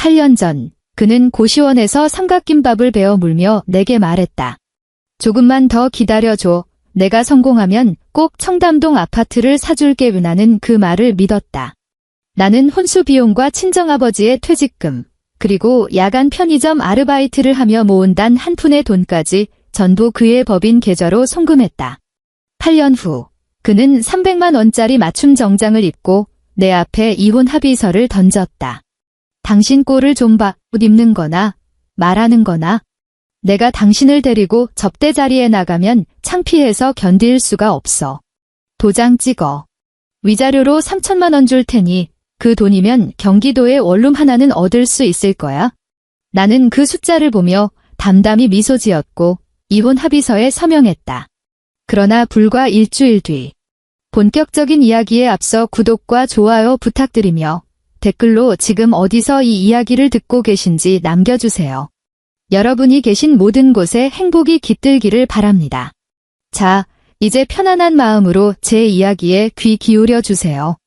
8년 전, 그는 고시원에서 삼각김밥을 베어 물며 내게 말했다. 조금만 더 기다려줘. 내가 성공하면 꼭 청담동 아파트를 사줄게. 나는 그 말을 믿었다. 나는 혼수 비용과 친정아버지의 퇴직금, 그리고 야간 편의점 아르바이트를 하며 모은 단 한 푼의 돈까지 전부 그의 법인 계좌로 송금했다. 8년 후, 그는 300만 원짜리 맞춤 정장을 입고 내 앞에 이혼 합의서를 던졌다. 당신 꼴을 좀 봐. 옷 입는 거나 말하는 거나. 내가 당신을 데리고 접대 자리에 나가면 창피해서 견딜 수가 없어. 도장 찍어. 위자료로 3천만 원 줄 테니 그 돈이면 경기도에 원룸 하나는 얻을 수 있을 거야. 나는 그 숫자를 보며 담담히 미소 지었고 이혼 합의서에 서명했다. 그러나 불과 일주일 뒤, 본격적인 이야기에 앞서 구독과 좋아요 부탁드리며 댓글로 지금 어디서 이 이야기를 듣고 계신지 남겨주세요. 여러분이 계신 모든 곳에 행복이 깃들기를 바랍니다. 자, 이제 편안한 마음으로 제 이야기에 귀 기울여 주세요.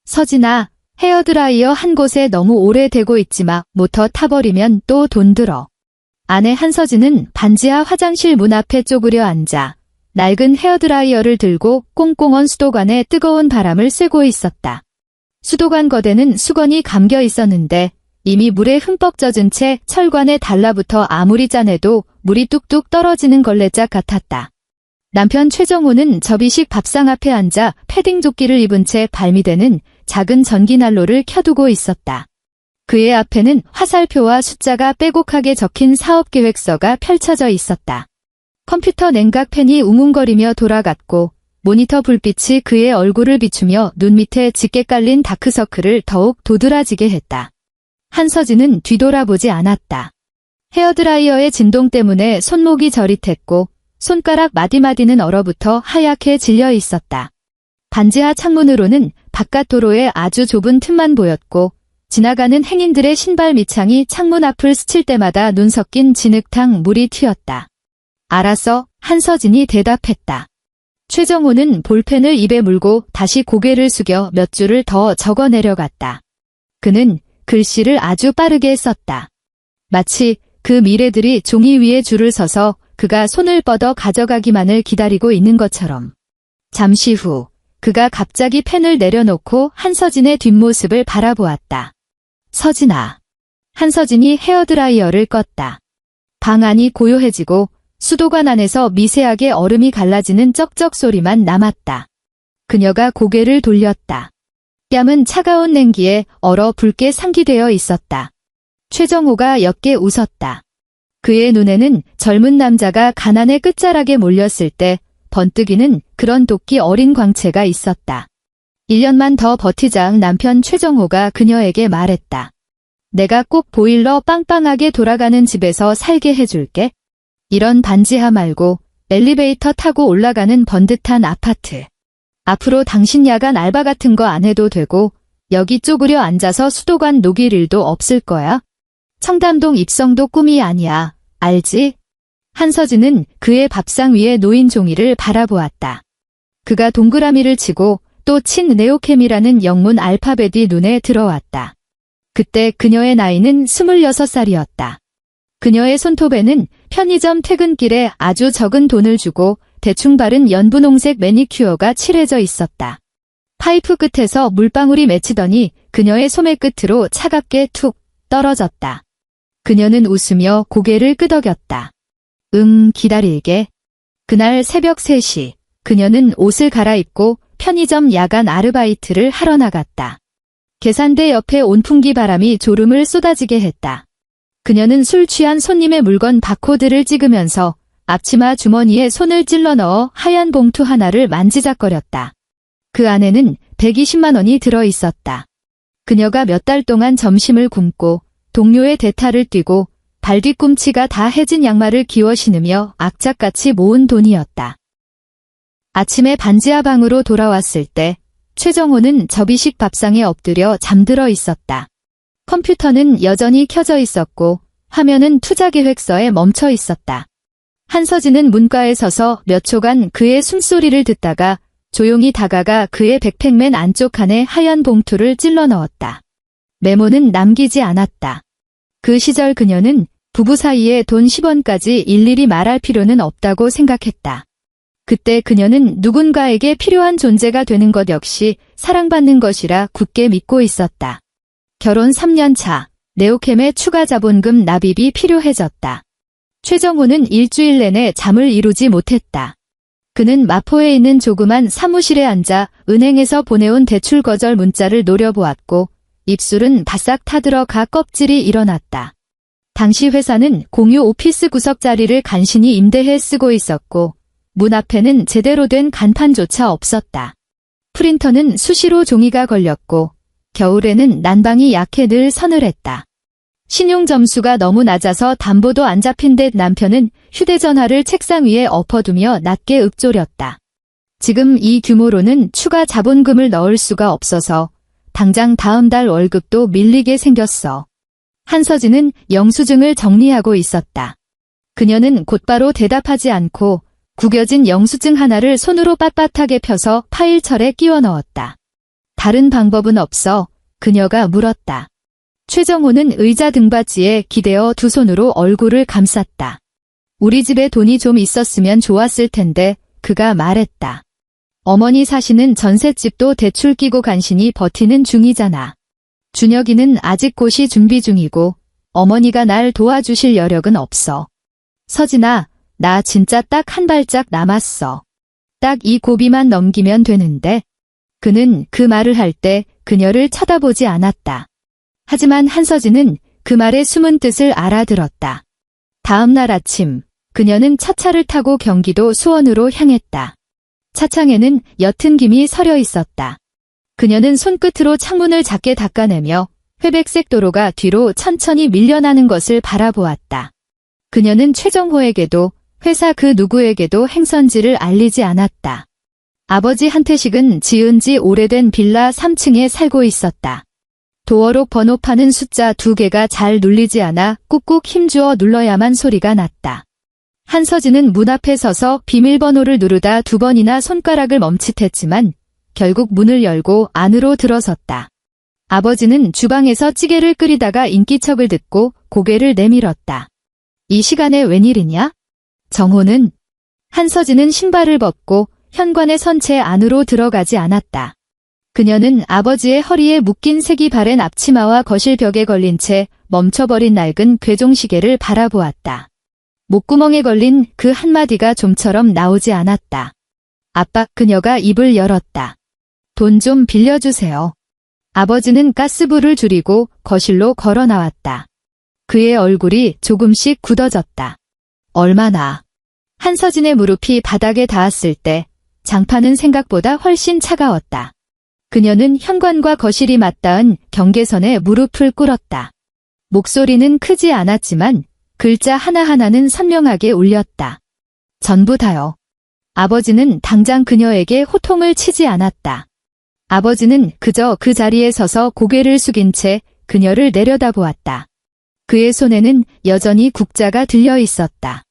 서진아, 헤어드라이어 한 곳에 너무 오래 대고 있지 마. 모터 타버리면 또 돈 들어. 아내 한서진은 반지하 화장실 문 앞에 쪼그려 앉아 낡은 헤어드라이어를 들고 꽁꽁 언 수도관에 뜨거운 바람을 쐬고 있었다. 수도관 거대는 수건이 감겨 있었는데 이미 물에 흠뻑 젖은 채 철관에 달라붙어 아무리 짜내도 물이 뚝뚝 떨어지는 걸레짝 같았다. 남편 최정호는 접이식 밥상 앞에 앉아 패딩 조끼를 입은 채 발미되는 작은 전기난로를 켜두고 있었다. 그의 앞에는 화살표와 숫자가 빼곡하게 적힌 사업계획서가 펼쳐져 있었다. 컴퓨터 냉각팬이 웅웅거리며 돌아갔고 모니터 불빛이 그의 얼굴을 비추며 눈 밑에 짙게 깔린 다크서클을 더욱 도드라지게 했다. 한서진은 뒤돌아보지 않았다. 헤어드라이어의 진동 때문에 손목이 저릿했고 손가락 마디마디는 얼어붙어 하얗게 질려 있었다. 반지하 창문으로는 바깥 도로에 아주 좁은 틈만 보였고 지나가는 행인들의 신발 밑창이 창문 앞을 스칠 때마다 눈 섞인 진흙탕 물이 튀었다. 알았어, 한서진이 대답했다. 최정호는 볼펜을 입에 물고 다시 고개를 숙여 몇 줄을 더 적어 내려갔다. 그는 글씨를 아주 빠르게 썼다. 마치 그 미래들이 종이 위에 줄을 서서 그가 손을 뻗어 가져가기만을 기다리고 있는 것처럼. 잠시 후 그가 갑자기 펜을 내려놓고 한서진의 뒷모습을 바라보았다. 서진아. 한서진이 헤어드라이어를 껐다. 방 안이 고요해지고 수도관 안에서 미세하게 얼음이 갈라지는 쩍쩍 소리만 남았다. 그녀가 고개를 돌렸다. 뺨은 차가운 냉기에 얼어 붉게 상기되어 있었다. 최정호가 옅게 웃었다. 그의 눈에는 젊은 남자가 가난의 끝자락에 몰렸을 때 번뜩이는 그런 도끼 어린 광채가 있었다. 1년만 더 버티자. 남편 최정호가 그녀에게 말했다. 내가 꼭 보일러 빵빵하게 돌아가는 집에서 살게 해줄게. 이런 반지하 말고 엘리베이터 타고 올라가는 번듯한 아파트. 앞으로 당신 야간 알바 같은 거 안 해도 되고 여기 쪼그려 앉아서 수도관 녹일 일도 없을 거야. 청담동 입성도 꿈이 아니야. 알지? 한서진은 그의 밥상 위에 놓인 종이를 바라보았다. 그가 동그라미를 치고 또 친 네오캠이라는 영문 알파벳이 눈에 들어왔다. 그때 그녀의 나이는 26살이었다. 그녀의 손톱에는 편의점 퇴근길에 아주 적은 돈을 주고 대충 바른 연분홍색 매니큐어가 칠해져 있었다. 파이프 끝에서 물방울이 맺히더니 그녀의 소매 끝으로 차갑게 툭 떨어졌다. 그녀는 웃으며 고개를 끄덕였다. 기다릴게. 그날 새벽 3시, 그녀는 옷을 갈아입고 편의점 야간 아르바이트를 하러 나갔다. 계산대 옆에 온풍기 바람이 졸음을 쏟아지게 했다. 그녀는 술 취한 손님의 물건 바코드를 찍으면서 앞치마 주머니에 손을 찔러 넣어 하얀 봉투 하나를 만지작거렸다. 그 안에는 120만 원이 들어 있었다. 그녀가 몇 달 동안 점심을 굶고 동료의 대타를 뛰고 발뒤꿈치가 다 해진 양말을 기워 신으며 악착같이 모은 돈이었다. 아침에 반지하 방으로 돌아왔을 때 최정호는 접이식 밥상에 엎드려 잠들어 있었다. 컴퓨터는 여전히 켜져 있었고 화면은 투자계획서에 멈춰 있었다. 한서진은 문가에 서서 몇 초간 그의 숨소리를 듣다가 조용히 다가가 그의 백팩맨 안쪽 칸에 하얀 봉투를 찔러 넣었다. 메모는 남기지 않았다. 그 시절 그녀는 부부 사이에 돈 10원까지 일일이 말할 필요는 없다고 생각했다. 그때 그녀는 누군가에게 필요한 존재가 되는 것 역시 사랑받는 것이라 굳게 믿고 있었다. 결혼 3년 차, 네오캠의 추가 자본금 납입이 필요해졌다. 최정호는 일주일 내내 잠을 이루지 못했다. 그는 마포에 있는 조그만 사무실에 앉아 은행에서 보내온 대출 거절 문자를 노려보았고 입술은 바싹 타들어가 껍질이 일어났다. 당시 회사는 공유 오피스 구석 자리를 간신히 임대해 쓰고 있었고 문 앞에는 제대로 된 간판조차 없었다. 프린터는 수시로 종이가 걸렸고 겨울에는 난방이 약해 늘 서늘했다. 신용 점수가 너무 낮아서 담보도 안 잡힌 듯 남편은 휴대전화를 책상 위에 엎어두며 낮게 읊조렸다. 지금 이 규모로는 추가 자본금을 넣을 수가 없어서 당장 다음 달 월급도 밀리게 생겼어. 한서진은 영수증을 정리하고 있었다. 그녀는 곧바로 대답하지 않고 구겨진 영수증 하나를 손으로 빳빳하게 펴서 파일철에 끼워 넣었다. 다른 방법은 없어 그녀가 물었다. 최정호는 의자 등받이에 기대어 두 손으로 얼굴을 감쌌다. 우리 집에 돈이 좀 있었으면 좋았을 텐데 그가 말했다. 어머니 사시는 전셋집도 대출 끼고 간신히 버티는 중이잖아. 준혁이는 아직 고시 준비 중이고 어머니가 날 도와주실 여력은 없어. 서진아, 나 진짜 딱 한 발짝 남았어. 딱 이 고비만 넘기면 되는데. 그는 그 말을 할 때 그녀를 쳐다보지 않았다. 하지만 한서진은 그 말의 숨은 뜻을 알아들었다. 다음 날 아침, 그녀는 첫 차를 타고 경기도 수원으로 향했다. 차창에는 옅은 김이 서려 있었다. 그녀는 손끝으로 창문을 작게 닦아내며 회백색 도로가 뒤로 천천히 밀려나는 것을 바라보았다. 그녀는 최정호에게도 회사 그 누구에게도 행선지를 알리지 않았다. 아버지 한태식은 지은 지 오래된 빌라 3층에 살고 있었다. 도어록 번호판은 숫자 2개가 잘 눌리지 않아 꾹꾹 힘주어 눌러야만 소리가 났다. 한서진은 문 앞에 서서 비밀번호를 누르다 2번이나 손가락을 멈칫했지만 결국 문을 열고 안으로 들어섰다. 아버지는 주방에서 찌개를 끓이다가 인기척을 듣고 고개를 내밀었다. 이 시간에 웬일이냐? 정호는? 한서진은 신발을 벗고 현관에 선 채 안으로 들어가지 않았다. 그녀는 아버지의 허리에 묶인 색이 바랜 앞치마와 거실 벽에 걸린 채 멈춰버린 낡은 괴종시계를 바라보았다. 목구멍에 걸린 그 한마디가 좀처럼 나오지 않았다. 아빠, 그녀가 입을 열었다. 돈 좀 빌려주세요. 아버지는 가스불을 줄이고 거실로 걸어 나왔다. 그의 얼굴이 조금씩 굳어졌다. 얼마나? 한서진의 무릎이 바닥에 닿았을 때 장판은 생각보다 훨씬 차가웠다. 그녀는 현관과 거실이 맞닿은 경계선에 무릎을 꿇었다. 목소리는 크지 않았지만 글자 하나하나는 선명하게 울렸다. 전부 다요. 아버지는 당장 그녀에게 호통을 치지 않았다. 아버지는 그저 그 자리에 서서 고개를 숙인 채 그녀를 내려다보았다. 그의 손에는 여전히 국자가 들려 있었다.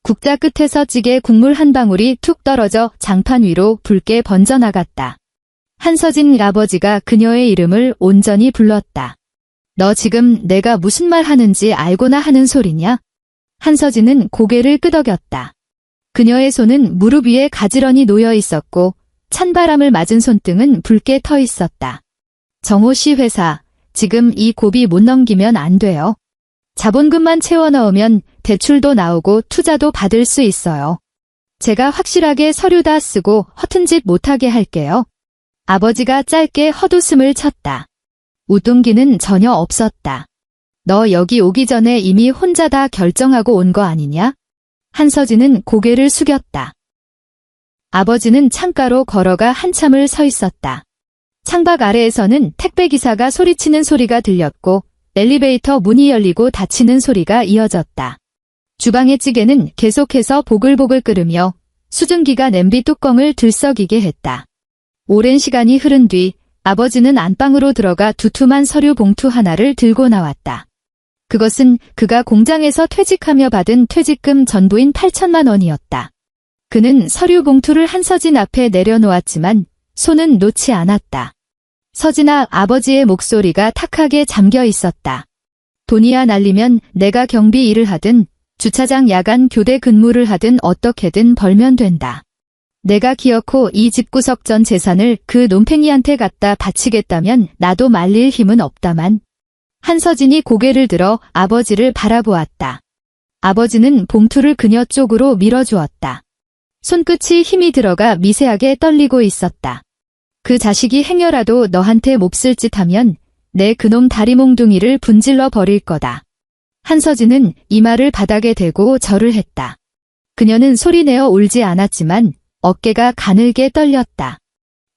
국자 끝에서 찌개 국물 한 방울이 툭 떨어져 장판 위로 붉게 번져나갔다. 한서진 아버지가 그녀의 이름을 온전히 불렀다. 너 지금 내가 무슨 말 하는지 알고나 하는 소리냐? 한서진은 고개를 끄덕였다. 그녀의 손은 무릎 위에 가지런히 놓여 있었고 찬바람을 맞은 손등은 붉게 터 있었다. 정호 씨 회사, 지금 이 고비 못 넘기면 안 돼요. 자본금만 채워 넣으면 대출도 나오고 투자도 받을 수 있어요. 제가 확실하게 서류 다 쓰고 허튼 짓 못하게 할게요. 아버지가 짧게 헛웃음을 쳤다. 우뚱기는 전혀 없었다. 너 여기 오기 전에 이미 혼자 다 결정하고 온 거 아니냐? 한서진은 고개를 숙였다. 아버지는 창가로 걸어가 한참을 서 있었다. 창밖 아래에서는 택배기사가 소리치는 소리가 들렸고 엘리베이터 문이 열리고 닫히는 소리가 이어졌다. 주방의 찌개는 계속해서 보글보글 끓으며 수증기가 냄비 뚜껑을 들썩이게 했다. 오랜 시간이 흐른 뒤 아버지는 안방으로 들어가 두툼한 서류 봉투 하나를 들고 나왔다. 그것은 그가 공장에서 퇴직하며 받은 퇴직금 전부인 8천만 원이었다. 그는 서류 봉투를 한서진 앞에 내려놓았지만 손은 놓지 않았다. 서진아, 아버지의 목소리가 탁하게 잠겨 있었다. 돈이야 날리면 내가 경비 일을 하든 주차장 야간 교대 근무를 하든 어떻게든 벌면 된다. 내가 기어코 이 집구석 전 재산을 그 논팽이한테 갖다 바치겠다면 나도 말릴 힘은 없다만. 한서진이 고개를 들어 아버지를 바라보았다. 아버지는 봉투를 그녀 쪽으로 밀어주었다. 손끝이 힘이 들어가 미세하게 떨리고 있었다. 그 자식이 행여라도 너한테 몹쓸 짓 하면 내 그놈 다리 몽둥이를 분질러 버릴 거다. 한서진은 이마를 바닥에 대고 절을 했다. 그녀는 소리내어 울지 않았지만 어깨가 가늘게 떨렸다.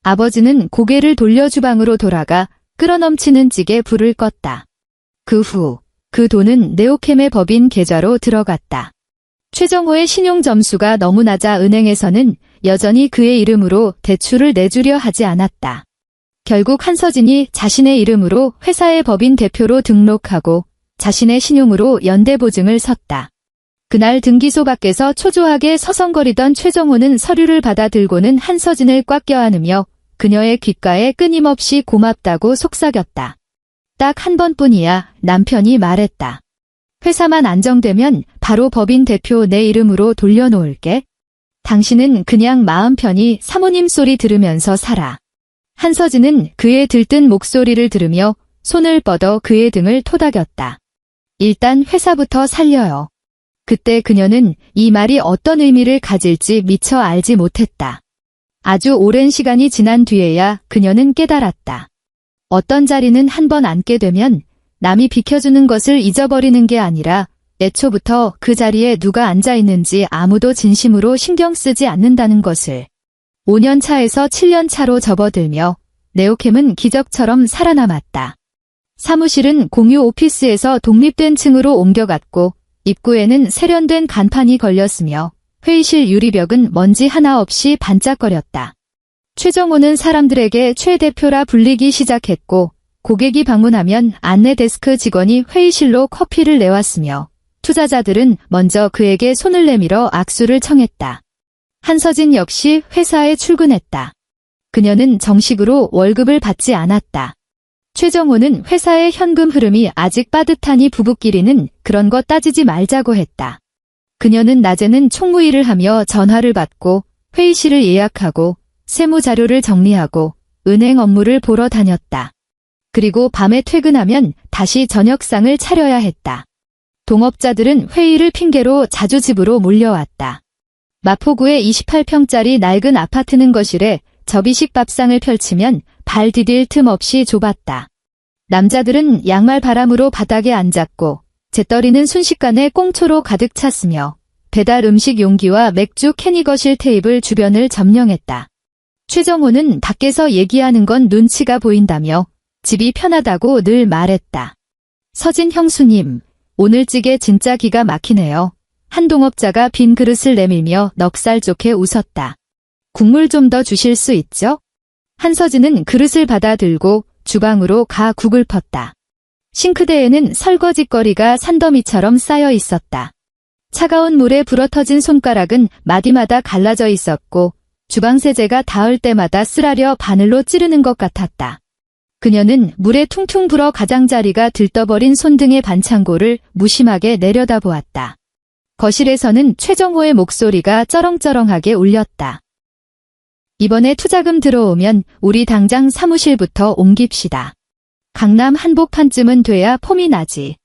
아버지는 고개를 돌려 주방으로 돌아가 끓어넘치는 찌개 불을 껐다. 그 후 그 돈은 네오캠의 법인 계좌로 들어갔다. 최정호의 신용 점수가 너무 낮아 은행에서는 여전히 그의 이름으로 대출을 내주려 하지 않았다. 결국 한서진이 자신의 이름으로 회사의 법인 대표로 등록하고 자신의 신용으로 연대보증을 섰다. 그날 등기소 밖에서 초조하게 서성거리던 최정호는 서류를 받아 들고는 한서진을 꽉 껴안으며 그녀의 귓가에 끊임없이 고맙다고 속삭였다. 딱 한 번뿐이야, 남편이 말했다. 회사만 안정되면 바로 법인 대표 내 이름으로 돌려놓을게. 당신은 그냥 마음 편히 사모님 소리 들으면서 살아. 한서진은 그의 들뜬 목소리를 들으며 손을 뻗어 그의 등을 토닥였다. 일단 회사부터 살려요. 그때 그녀는 이 말이 어떤 의미를 가질지 미처 알지 못했다. 아주 오랜 시간이 지난 뒤에야 그녀는 깨달았다. 어떤 자리는 한 번 앉게 되면 남이 비켜주는 것을 잊어버리는 게 아니라 애초부터 그 자리에 누가 앉아 있는지 아무도 진심으로 신경 쓰지 않는다는 것을. 5년 차에서 7년 차로 접어들며 네오캠은 기적처럼 살아남았다. 사무실은 공유 오피스에서 독립된 층으로 옮겨갔고 입구에는 세련된 간판이 걸렸으며 회의실 유리벽은 먼지 하나 없이 반짝거렸다. 최정호는 사람들에게 최 대표라 불리기 시작했고 고객이 방문하면 안내 데스크 직원이 회의실로 커피를 내왔으며 투자자들은 먼저 그에게 손을 내밀어 악수를 청했다. 한서진 역시 회사에 출근했다. 그녀는 정식으로 월급을 받지 않았다. 최정호는 회사의 현금 흐름이 아직 빠듯하니 부부끼리는 그런 거 따지지 말자고 했다. 그녀는 낮에는 총무일을 하며 전화를 받고 회의실을 예약하고 세무 자료를 정리하고 은행 업무를 보러 다녔다. 그리고 밤에 퇴근하면 다시 저녁상을 차려야 했다. 동업자들은 회의를 핑계로 자주 집으로 몰려왔다. 마포구의 28평짜리 낡은 아파트는 거실에 접이식 밥상을 펼치면 발 디딜 틈 없이 좁았다. 남자들은 양말 바람으로 바닥에 앉았고 재떨이는 순식간에 꽁초로 가득 찼으며 배달 음식 용기와 맥주 캔이 거실 테이블 주변을 점령했다. 최정호는 밖에서 얘기하는 건 눈치가 보인다며 집이 편하다고 늘 말했다. 서진 형수님, 오늘 찌개 진짜 기가 막히네요. 한 동업자가 빈 그릇을 내밀며 넉살 좋게 웃었다. 국물 좀 더 주실 수 있죠? 한서진은 그릇을 받아 들고 주방으로 가 국을 펐다. 싱크대에는 설거지거리가 산더미처럼 쌓여 있었다. 차가운 물에 불어터진 손가락은 마디마다 갈라져 있었고 주방 세제가 닿을 때마다 쓰라려 바늘로 찌르는 것 같았다. 그녀는 물에 퉁퉁 불어 가장자리가 들떠버린 손등의 반창고를 무심하게 내려다보았다. 거실에서는 최정호의 목소리가 쩌렁쩌렁하게 울렸다. 이번에 투자금 들어오면 우리 당장 사무실부터 옮깁시다. 강남 한복판쯤은 돼야 폼이 나지.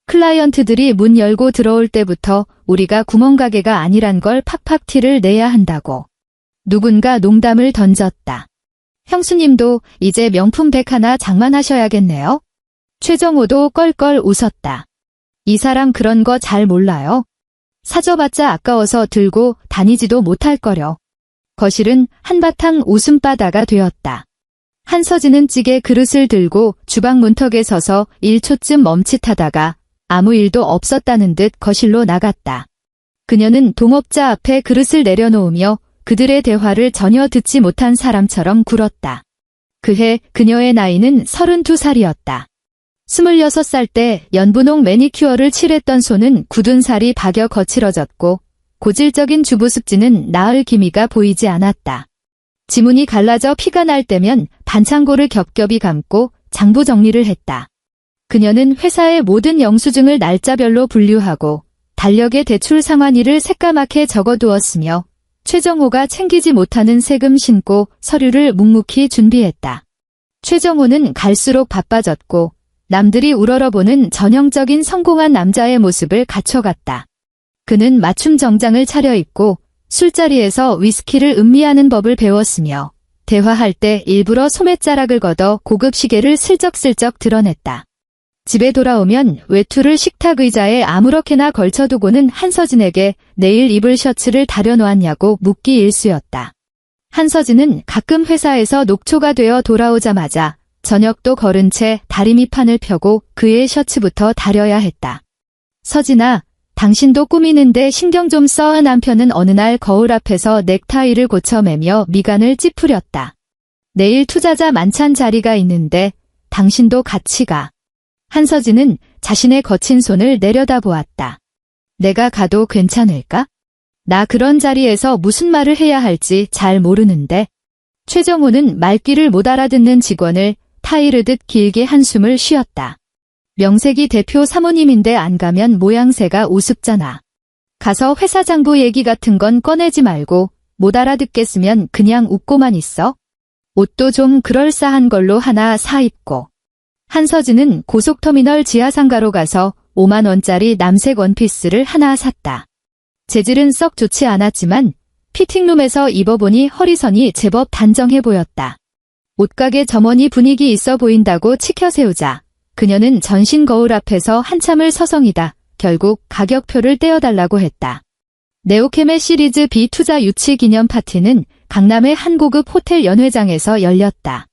클라이언트들이 문 열고 들어올 때부터 우리가 구멍가게가 아니란 걸 팍팍 티를 내야 한다고. 누군가 농담을 던졌다. 형수님도 이제 명품 백 하나 장만하셔야겠네요. 최정호도 껄껄 웃었다. 이 사람 그런 거 잘 몰라요. 사줘봤자 아까워서 들고 다니지도 못할 거려. 거실은 한바탕 웃음바다가 되었다. 한서진은 찌개 그릇을 들고 주방 문턱에 서서 1초쯤 멈칫하다가 아무 일도 없었다는 듯 거실로 나갔다. 그녀는 동업자 앞에 그릇을 내려놓으며 그들의 대화를 전혀 듣지 못한 사람처럼 굴었다. 그해 그녀의 나이는 32살이었다. 26살 때 연분홍 매니큐어를 칠했던 손은 굳은 살이 박여 거칠어졌고 고질적인 주부 습진은 나을 기미가 보이지 않았다. 지문이 갈라져 피가 날 때면 반창고를 겹겹이 감고 장부 정리를 했다. 그녀는 회사의 모든 영수증을 날짜별로 분류하고 달력에 대출 상환일을 새까맣게 적어두었으며 최정호가 챙기지 못하는 세금 신고 서류를 묵묵히 준비했다. 최정호는 갈수록 바빠졌고 남들이 우러러보는 전형적인 성공한 남자의 모습을 갖춰갔다. 그는 맞춤 정장을 차려입고 술자리에서 위스키를 음미하는 법을 배웠으며 대화할 때 일부러 소매자락을 걷어 고급 시계를 슬쩍슬쩍 드러냈다. 집에 돌아오면 외투를 식탁 의자에 아무렇게나 걸쳐두고는 한서진에게 내일 입을 셔츠를 다려놓았냐고 묻기 일쑤였다. 한서진은 가끔 회사에서 녹초가 되어 돌아오자마자 저녁도 거른 채 다리밑판을 펴고 그의 셔츠부터 다려야 했다. 서진아, 당신도 꾸미는데 신경 좀 써. 남편은 어느 날 거울 앞에서 넥타이를 고쳐매며 미간을 찌푸렸다. 내일 투자자 만찬 자리가 있는데 당신도 같이 가. 한서진은 자신의 거친 손을 내려다보았다. 내가 가도 괜찮을까? 나 그런 자리에서 무슨 말을 해야 할지 잘 모르는데. 최정호는 말귀를 못 알아듣는 직원을 타이르듯 길게 한숨을 쉬었다. 명색이 대표 사모님인데 안 가면 모양새가 우습잖아. 가서 회사 장부 얘기 같은 건 꺼내지 말고 못 알아듣겠으면 그냥 웃고만 있어. 옷도 좀 그럴싸한 걸로 하나 사 입고. 한서진은 고속터미널 지하상가로 가서 5만 원짜리 남색 원피스를 하나 샀다. 재질은 썩 좋지 않았지만 피팅룸에서 입어보니 허리선이 제법 단정해 보였다. 옷가게 점원이 분위기 있어 보인다고 치켜세우자 그녀는 전신 거울 앞에서 한참을 서성이다 결국 가격표를 떼어달라고 했다. 네오케메 시리즈 B 투자 유치 기념 파티는 강남의 한 고급 호텔 연회장에서 열렸다.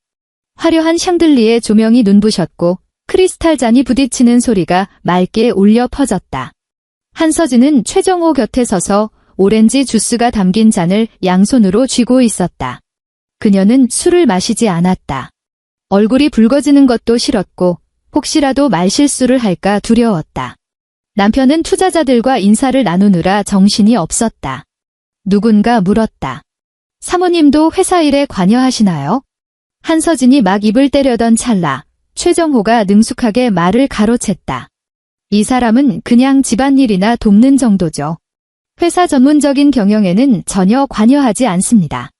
화려한 샹들리에 조명이 눈부셨고 크리스탈 잔이 부딪히는 소리가 맑게 울려 퍼졌다. 한서진은 최정호 곁에 서서 오렌지 주스가 담긴 잔을 양손으로 쥐고 있었다. 그녀는 술을 마시지 않았다. 얼굴이 붉어지는 것도 싫었고 혹시라도 말실수를 할까 두려웠다. 남편은 투자자들과 인사를 나누느라 정신이 없었다. 누군가 물었다. 사모님도 회사 일에 관여하시나요? 한서진이 막 입을 때려던 찰나 최정호가 능숙하게 말을 가로챘다. 이 사람은 그냥 집안일이나 돕는 정도죠. 회사 전문적인 경영에는 전혀 관여하지 않습니다.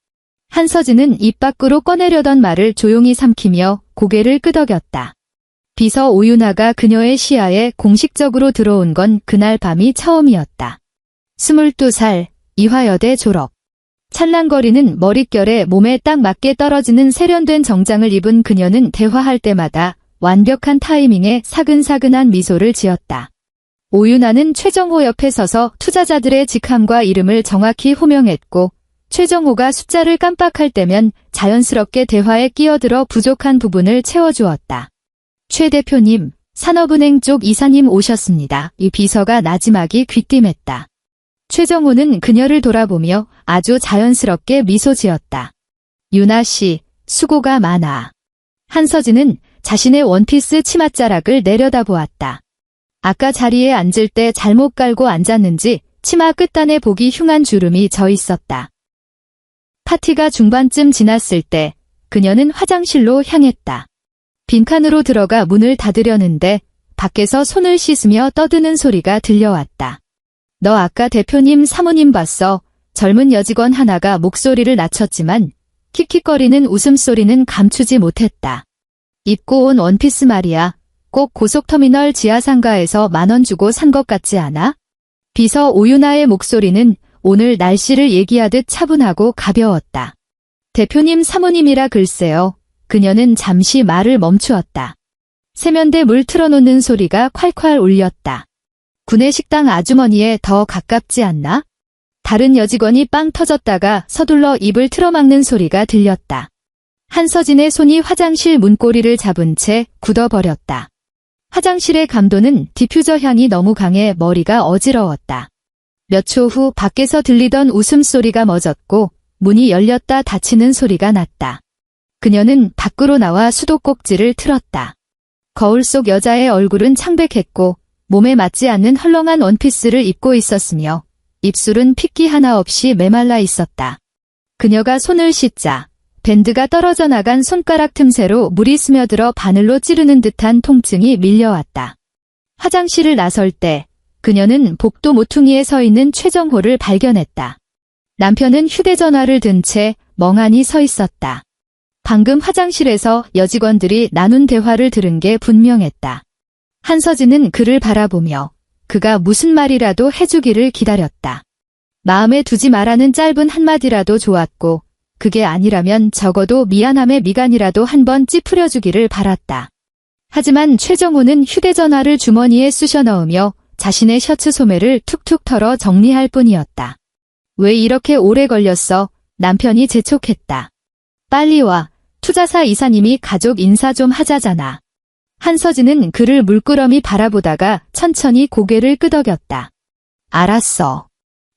한서진은 입 밖으로 꺼내려던 말을 조용히 삼키며 고개를 끄덕였다. 비서 오윤아가 그녀의 시야에 공식적으로 들어온 건 그날 밤이 처음이었다. 22살, 이화여대 졸업. 찰랑거리는 머릿결에 몸에 딱 맞게 떨어지는 세련된 정장을 입은 그녀는 대화할 때마다 완벽한 타이밍에 사근사근한 미소를 지었다. 오윤아는 최정호 옆에 서서 투자자들의 직함과 이름을 정확히 호명했고 최정호가 숫자를 깜빡할 때면 자연스럽게 대화에 끼어들어 부족한 부분을 채워주었다. 최 대표님, 산업은행 쪽 이사님 오셨습니다. 이 비서가 나지막이 귀띔했다. 최정호는 그녀를 돌아보며 아주 자연스럽게 미소 지었다. 유나 씨, 수고가 많아. 한서진은 자신의 원피스 치맛자락을 내려다보았다. 아까 자리에 앉을 때 잘못 깔고 앉았는지 치마 끝단에 보기 흉한 주름이 져 있었다. 파티가 중반쯤 지났을 때 그녀는 화장실로 향했다. 빈칸으로 들어가 문을 닫으려는데 밖에서 손을 씻으며 떠드는 소리가 들려왔다. 너 아까 대표님 사모님 봤어? 젊은 여직원 하나가 목소리를 낮췄지만 킥킥거리는 웃음소리는 감추지 못했다. 입고 온 원피스 말이야. 꼭 고속터미널 지하상가에서 10,000원 주고 산 것 같지 않아? 비서 오윤아의 목소리는 오늘 날씨를 얘기하듯 차분하고 가벼웠다. 대표님 사모님이라 글쎄요. 그녀는 잠시 말을 멈추었다. 세면대 물 틀어놓는 소리가 콸콸 울렸다. 구내식당 아주머니에 더 가깝지 않나? 다른 여직원이 빵 터졌다가 서둘러 입을 틀어막는 소리가 들렸다. 한서진의 손이 화장실 문고리를 잡은 채 굳어버렸다. 화장실의 감도는 디퓨저 향이 너무 강해 머리가 어지러웠다. 몇 초 후 밖에서 들리던 웃음소리가 멎었고 문이 열렸다 닫히는 소리가 났다. 그녀는 밖으로 나와 수도꼭지를 틀었다. 거울 속 여자의 얼굴은 창백했고 몸에 맞지 않는 헐렁한 원피스를 입고 있었으며 입술은 핏기 하나 없이 메말라 있었다. 그녀가 손을 씻자 밴드가 떨어져 나간 손가락 틈새로 물이 스며들어 바늘로 찌르는 듯한 통증이 밀려왔다. 화장실을 나설 때 그녀는 복도 모퉁이에 서 있는 최정호를 발견했다. 남편은 휴대전화를 든 채 멍하니 서 있었다. 방금 화장실에서 여직원들이 나눈 대화를 들은 게 분명했다. 한서진은 그를 바라보며 그가 무슨 말이라도 해주기를 기다렸다. 마음에 두지 말라는 짧은 한마디라도 좋았고 그게 아니라면 적어도 미안함의 미간이라도 한번 찌푸려주기를 바랐다. 하지만 최정호는 휴대전화를 주머니에 쑤셔 넣으며 자신의 셔츠 소매를 툭툭 털어 정리할 뿐이었다. 왜 이렇게 오래 걸렸어? 남편이 재촉했다. 빨리 와. 투자사 이사님이 가족 인사 좀 하자잖아. 한서진은 그를 물끄러미 바라보다가 천천히 고개를 끄덕였다. 알았어.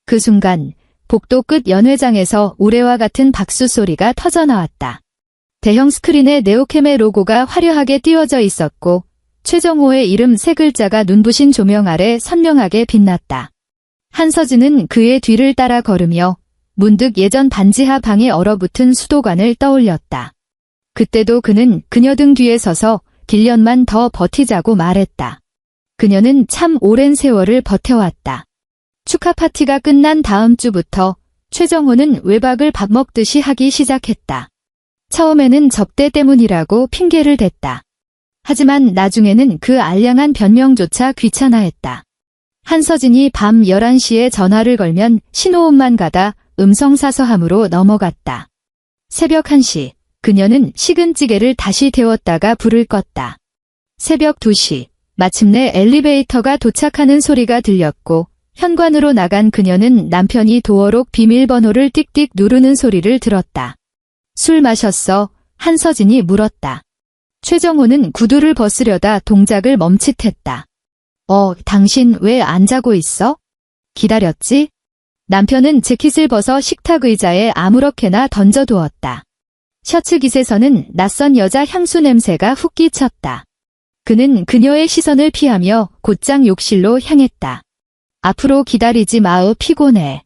그 순간 복도 끝 연회장에서 우레와 같은 박수 소리가 터져나왔다. 대형 스크린에 네오캠의 로고가 화려하게 띄워져 있었고 최정호의 이름 세 글자가 눈부신 조명 아래 선명하게 빛났다. 한서진은 그의 뒤를 따라 걸으며 문득 예전 반지하 방에 얼어붙은 수도관을 떠올렸다. 그때도 그는 그녀 등 뒤에 서서 길년만 더 버티자고 말했다. 그녀는 참 오랜 세월을 버텨왔다. 축하 파티가 끝난 다음 주부터 최정호는 외박을 밥 먹듯이 하기 시작했다. 처음에는 접대 때문이라고 핑계를 댔다. 하지만 나중에는 그 알량한 변명조차 귀찮아했다. 한서진이 밤 11시에 전화를 걸면 신호음만 가다 음성사서함으로 넘어갔다. 새벽 1시, 그녀는 식은 찌개를 다시 데웠다가 불을 껐다. 새벽 2시, 마침내 엘리베이터가 도착하는 소리가 들렸고 현관으로 나간 그녀는 남편이 도어록 비밀번호를 띡띡 누르는 소리를 들었다. 술 마셨어? 한서진이 물었다. 최정호는 구두를 벗으려다 동작을 멈칫했다. 당신 왜 안 자고 있어? 기다렸지? 남편은 재킷을 벗어 식탁 의자에 아무렇게나 던져두었다. 셔츠 깃에서는 낯선 여자 향수 냄새가 훅 끼쳤다. 그는 그녀의 시선을 피하며 곧장 욕실로 향했다. 앞으로 기다리지 마으 피곤해.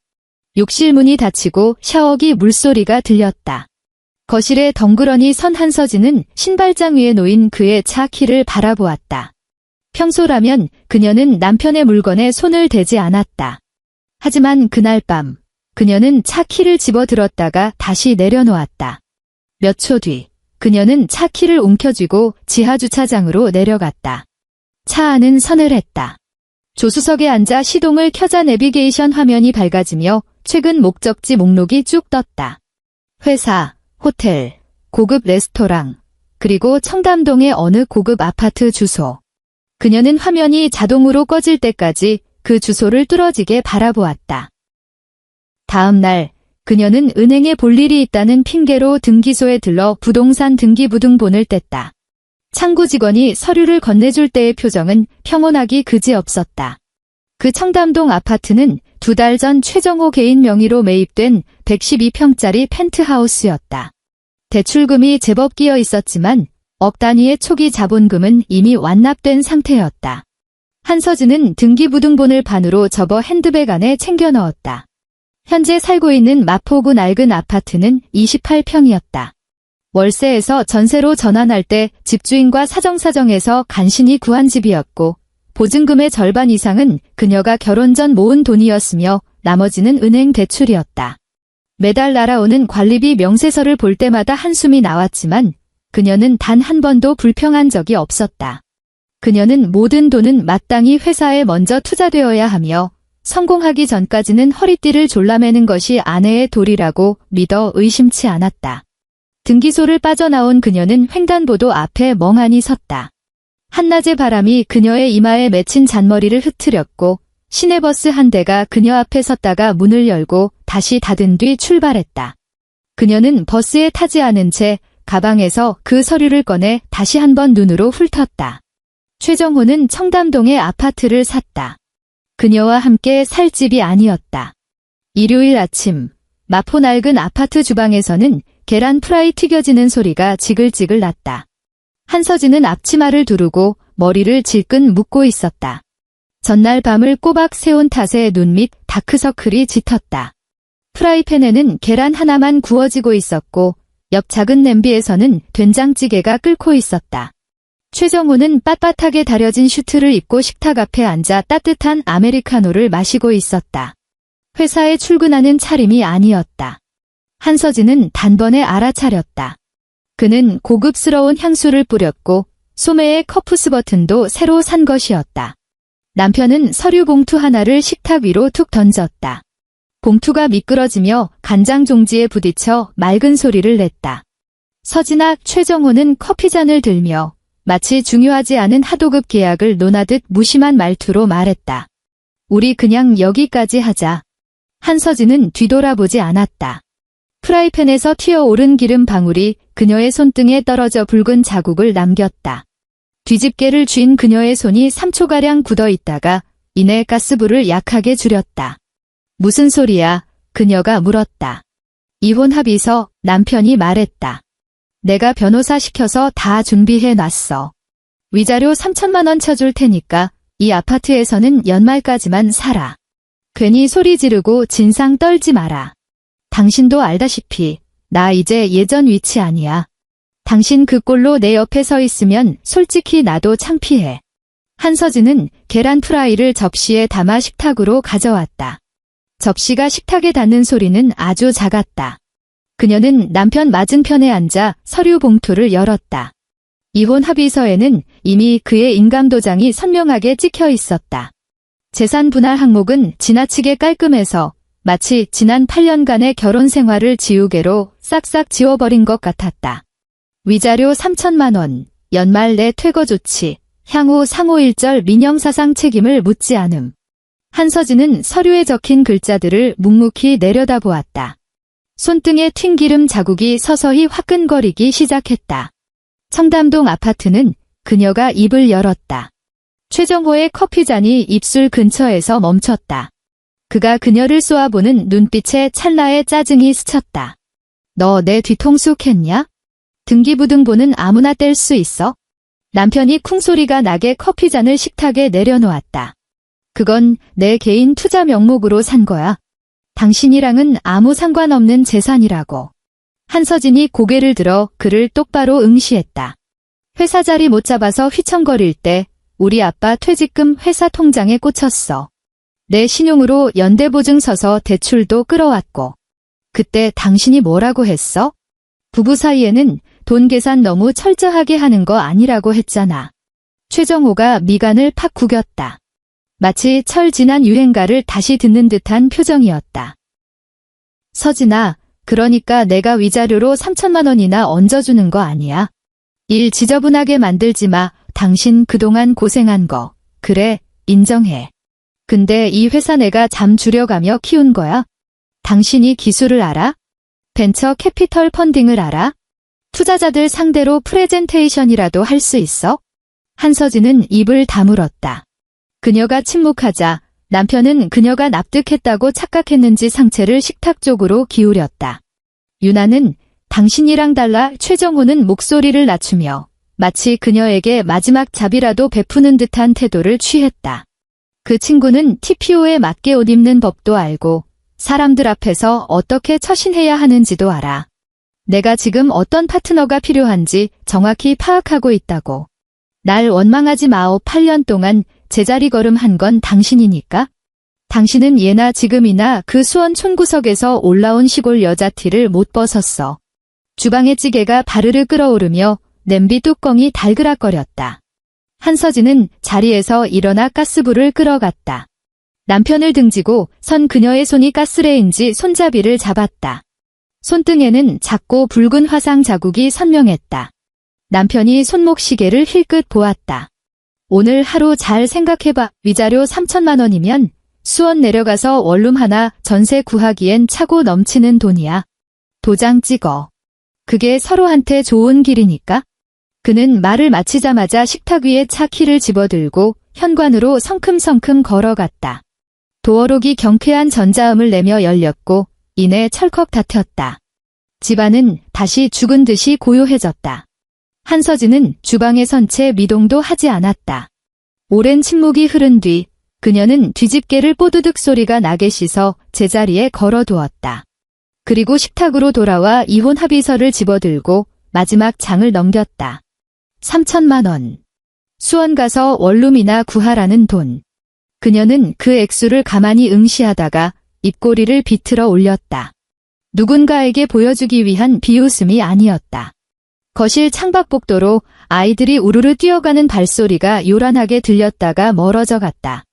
욕실 문이 닫히고 샤워기 물소리가 들렸다. 거실에 덩그러니 선 한서진은 신발장 위에 놓인 그의 차 키를 바라보았다. 평소라면 그녀는 남편의 물건에 손을 대지 않았다. 하지만 그날 밤 그녀는 차 키를 집어들었다가 다시 내려놓았다. 몇 초 뒤 그녀는 차 키를 움켜쥐고 지하주차장으로 내려갔다. 차 안은 서늘했다. 조수석에 앉아 시동을 켜자 내비게이션 화면이 밝아지며 최근 목적지 목록이 쭉 떴다. 회사, 호텔, 고급 레스토랑, 그리고 청담동의 어느 고급 아파트 주소. 그녀는 화면이 자동으로 꺼질 때까지 그 주소를 뚫어지게 바라보았다. 다음 날 그녀는 은행에 볼 일이 있다는 핑계로 등기소에 들러 부동산 등기부등본을 뗐다. 창구 직원이 서류를 건네줄 때의 표정은 평온하기 그지없었다. 그 청담동 아파트는 2달 전 최정호 개인 명의로 매입된 112평짜리 펜트하우스였다. 대출금이 제법 끼어 있었지만 억 단위의 초기 자본금은 이미 완납된 상태였다. 한서진은 등기부등본을 반으로 접어 핸드백 안에 챙겨 넣었다. 현재 살고 있는 마포구 낡은 아파트는 28평이었다. 월세에서 전세로 전환할 때 집주인과 사정사정해서 간신히 구한 집이었고 보증금의 절반 이상은 그녀가 결혼 전 모은 돈이었으며 나머지는 은행 대출이었다. 매달 날아오는 관리비 명세서를 볼 때마다 한숨이 나왔지만 그녀는 단 한 번도 불평한 적이 없었다. 그녀는 모든 돈은 마땅히 회사에 먼저 투자되어야 하며 성공하기 전까지는 허리띠를 졸라매는 것이 아내의 도리라고 믿어 의심치 않았다. 등기소를 빠져나온 그녀는 횡단보도 앞에 멍하니 섰다. 한낮의 바람이 그녀의 이마에 맺힌 잔머리를 흐트렸고 시내버스 한 대가 그녀 앞에 섰다가 문을 열고 다시 닫은 뒤 출발했다. 그녀는 버스에 타지 않은 채 가방에서 그 서류를 꺼내 다시 한번 눈으로 훑었다. 최정호는 청담동의 아파트를 샀다. 그녀와 함께 살 집이 아니었다. 일요일 아침 마포 낡은 아파트 주방에서는 계란 프라이 튀겨지는 소리가 지글지글 났다. 한서진은 앞치마를 두르고 머리를 질끈 묶고 있었다. 전날 밤을 꼬박 새운 탓에 눈 밑 다크서클이 짙었다. 프라이팬에는 계란 하나만 구워지고 있었고 옆 작은 냄비에서는 된장찌개가 끓고 있었다. 최정호는 빳빳하게 다려진 슈트를 입고 식탁 앞에 앉아 따뜻한 아메리카노를 마시고 있었다. 회사에 출근하는 차림이 아니었다. 한서진은 단번에 알아차렸다. 그는 고급스러운 향수를 뿌렸고 소매의 커프스 버튼도 새로 산 것이었다. 남편은 서류 봉투 하나를 식탁 위로 툭 던졌다. 봉투가 미끄러지며 간장 종지에 부딪혀 맑은 소리를 냈다. 서진아, 최정호는 커피잔을 들며 마치 중요하지 않은 하도급 계약을 논하듯 무심한 말투로 말했다. 우리 그냥 여기까지 하자. 한서진은 뒤돌아보지 않았다. 프라이팬에서 튀어오른 기름 방울이 그녀의 손등에 떨어져 붉은 자국을 남겼다. 뒤집개를 쥔 그녀의 손이 3초가량 굳어 있다가 이내 가스불을 약하게 줄였다. 무슨 소리야? 그녀가 물었다. 이혼 합의서, 남편이 말했다. 내가 변호사 시켜서 다 준비해 놨어. 위자료 3천만 원 쳐줄 테니까 이 아파트에서는 연말까지만 살아. 괜히 소리 지르고 진상 떨지 마라. 당신도 알다시피 나 이제 예전 위치 아니야. 당신 그 꼴로 내 옆에 서 있으면 솔직히 나도 창피해. 한서진은 계란 프라이를 접시에 담아 식탁으로 가져왔다. 접시가 식탁에 닿는 소리는 아주 작았다. 그녀는 남편 맞은편에 앉아 서류 봉투를 열었다. 이혼 합의서에는 이미 그의 인감도장이 선명하게 찍혀 있었다. 재산 분할 항목은 지나치게 깔끔해서 마치 지난 8년간의 결혼 생활을 지우개로 싹싹 지워버린 것 같았다. 위자료 3천만 원, 연말 내 퇴거 조치, 향후 상호일절 민영사상 책임을 묻지 않음. 한서진은 서류에 적힌 글자들을 묵묵히 내려다보았다. 손등에 튄 기름 자국이 서서히 화끈거리기 시작했다. 청담동 아파트는 그녀가 입을 열었다. 최정호의 커피잔이 입술 근처에서 멈췄다. 그가 그녀를 쏘아보는 눈빛에 찰나의 짜증이 스쳤다. 너 내 뒤통수 캤냐? 등기부등본은 아무나 뗄 수 있어? 남편이 쿵소리가 나게 커피잔을 식탁에 내려놓았다. 그건 내 개인 투자 명목으로 산 거야. 당신이랑은 아무 상관없는 재산이라고. 한서진이 고개를 들어 그를 똑바로 응시했다. 회사 자리 못 잡아서 휘청거릴 때 우리 아빠 퇴직금 회사 통장에 꽂혔어. 내 신용으로 연대보증 서서 대출도 끌어왔고. 그때 당신이 뭐라고 했어? 부부 사이에는 돈 계산 너무 철저하게 하는 거 아니라고 했잖아. 최정호가 미간을 팍 구겼다. 마치 철 지난 유행가를 다시 듣는 듯한 표정이었다. 서진아, 그러니까 내가 위자료로 3천만 원이나 얹어주는 거 아니야. 일 지저분하게 만들지 마. 당신 그동안 고생한 거. 그래, 인정해. 근데 이 회사 내가 잠 줄여가며 키운 거야. 당신이 기술을 알아? 벤처 캐피털 펀딩을 알아? 투자자들 상대로 프레젠테이션이라도 할 수 있어? 한서진은 입을 다물었다. 그녀가 침묵하자 남편은 그녀가 납득했다고 착각했는지 상체를 식탁 쪽으로 기울였다. 유나는 당신이랑 달라. 최정호는 목소리를 낮추며 마치 그녀에게 마지막 자비라도 베푸는 듯한 태도를 취했다. 그 친구는 TPO에 맞게 옷 입는 법도 알고 사람들 앞에서 어떻게 처신해야 하는지도 알아. 내가 지금 어떤 파트너가 필요한지 정확히 파악하고 있다고. 날 원망하지 마오. 8년 동안 제자리 걸음한 건 당신이니까. 당신은 예나 지금이나 그 수원 촌구석에서 올라온 시골 여자 티를 못 벗었어. 주방의 찌개가 바르르 끓어오르며 냄비 뚜껑이 달그락거렸다. 한서진은 자리에서 일어나 가스불을 끌어갔다. 남편을 등지고 선 그녀의 손이 가스레인지 손잡이를 잡았다. 손등에는 작고 붉은 화상 자국이 선명했다. 남편이 손목 시계를 힐끗 보았다. 오늘 하루 잘 생각해봐. 위자료 3천만 원이면 수원 내려가서 원룸 하나 전세 구하기엔 차고 넘치는 돈이야. 도장 찍어. 그게 서로한테 좋은 길이니까. 그는 말을 마치자마자 식탁 위에 차 키를 집어들고 현관으로 성큼성큼 걸어갔다. 도어록이 경쾌한 전자음을 내며 열렸고 이내 철컥 닫혔다. 집안은 다시 죽은 듯이 고요해졌다. 한서진은 주방에 선 채 미동도 하지 않았다. 오랜 침묵이 흐른 뒤 그녀는 뒤집개를 뽀드득 소리가 나게 씻어 제자리에 걸어두었다. 그리고 식탁으로 돌아와 이혼 합의서를 집어들고 마지막 장을 넘겼다. 3천만 원. 수원 가서 원룸이나 구하라는 돈. 그녀는 그 액수를 가만히 응시하다가 입꼬리를 비틀어 올렸다. 누군가에게 보여주기 위한 비웃음이 아니었다. 거실 창밖복도로 아이들이 우르르 뛰어가는 발소리가 요란하게 들렸다가 멀어져 갔다.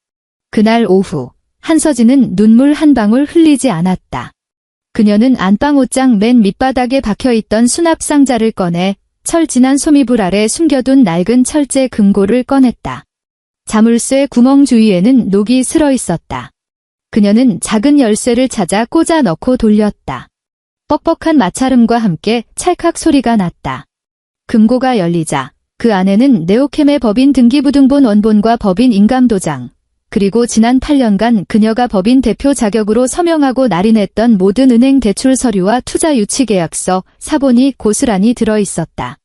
그날 오후 한서진은 눈물 한 방울 흘리지 않았다. 그녀는 안방 옷장 맨 밑바닥에 박혀있던 수납 상자를 꺼내 철진한 소미불 아래 숨겨둔 낡은 철제 금고를 꺼냈다. 자물쇠 구멍 주위에는 녹이 슬어 있었다. 그녀는 작은 열쇠를 찾아 꽂아 넣고 돌렸다. 뻑뻑한 마찰음과 함께 찰칵 소리가 났다. 금고가 열리자 그 안에는 네오캠의 법인 등기부등본 원본과 법인 인감도장, 그리고 지난 8년간 그녀가 법인 대표 자격으로 서명하고 날인했던 모든 은행 대출 서류와 투자 유치 계약서, 사본이 고스란히 들어 있었다.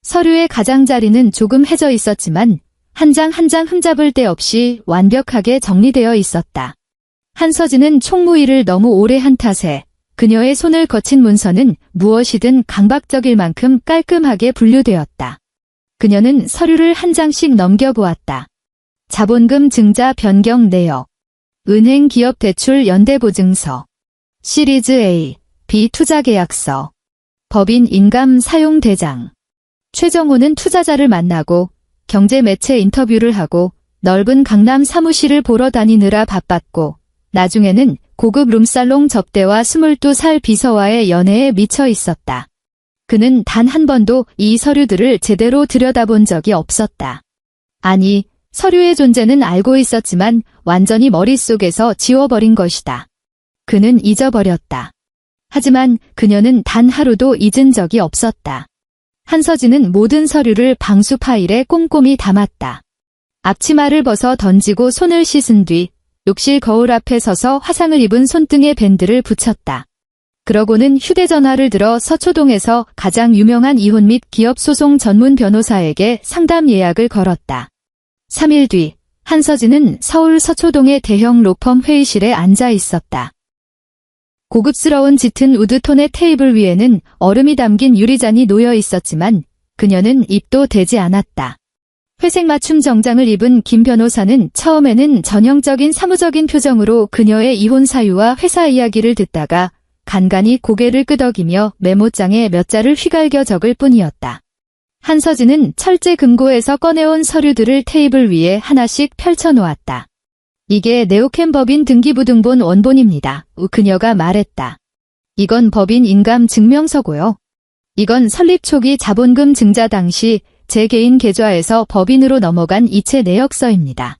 서류의 가장자리는 조금 해져 있었지만 한 장 한 장 흠잡을 데 없이 완벽하게 정리되어 있었다. 한서진은 총무일을 너무 오래 한 탓에 그녀의 손을 거친 문서는 무엇이든 강박적일 만큼 깔끔하게 분류되었다. 그녀는 서류를 한 장씩 넘겨보았다. 자본금 증자 변경 내역, 은행 기업 대출 연대보증서, 시리즈 A, B 투자계약서, 법인 인감 사용 대장. 최정호는 투자자를 만나고 경제매체 인터뷰를 하고 넓은 강남 사무실을 보러 다니느라 바빴고 나중에는 고급 룸살롱 접대와 22살 비서와의 연애에 미쳐 있었다. 그는 단 한 번도 이 서류들을 제대로 들여다본 적이 없었다. 아니, 서류의 존재는 알고 있었지만 완전히 머릿속에서 지워버린 것이다. 그는 잊어버렸다. 하지만 그녀는 단 하루도 잊은 적이 없었다. 한서진은 모든 서류를 방수 파일에 꼼꼼히 담았다. 앞치마를 벗어 던지고 손을 씻은 뒤 욕실 거울 앞에 서서 화상을 입은 손등에 밴드를 붙였다. 그러고는 휴대전화를 들어 서초동에서 가장 유명한 이혼 및 기업 소송 전문 변호사에게 상담 예약을 걸었다. 3일 뒤 한서진은 서울 서초동의 대형 로펌 회의실에 앉아 있었다. 고급스러운 짙은 우드톤의 테이블 위에는 얼음이 담긴 유리잔이 놓여 있었지만 그녀는 입도 대지 않았다. 회색 맞춤 정장을 입은 김 변호사는 처음에는 전형적인 사무적인 표정으로 그녀의 이혼 사유와 회사 이야기를 듣다가 간간히 고개를 끄덕이며 메모장에 몇 자를 휘갈겨 적을 뿐이었다. 한서진은 철제 금고에서 꺼내온 서류들을 테이블 위에 하나씩 펼쳐놓았다. 이게 네오캠 법인 등기부등본 원본입니다. 그녀가 말했다. 이건 법인 인감 증명서고요. 이건 설립 초기 자본금 증자 당시 제 개인 계좌에서 법인으로 넘어간 이체 내역서입니다.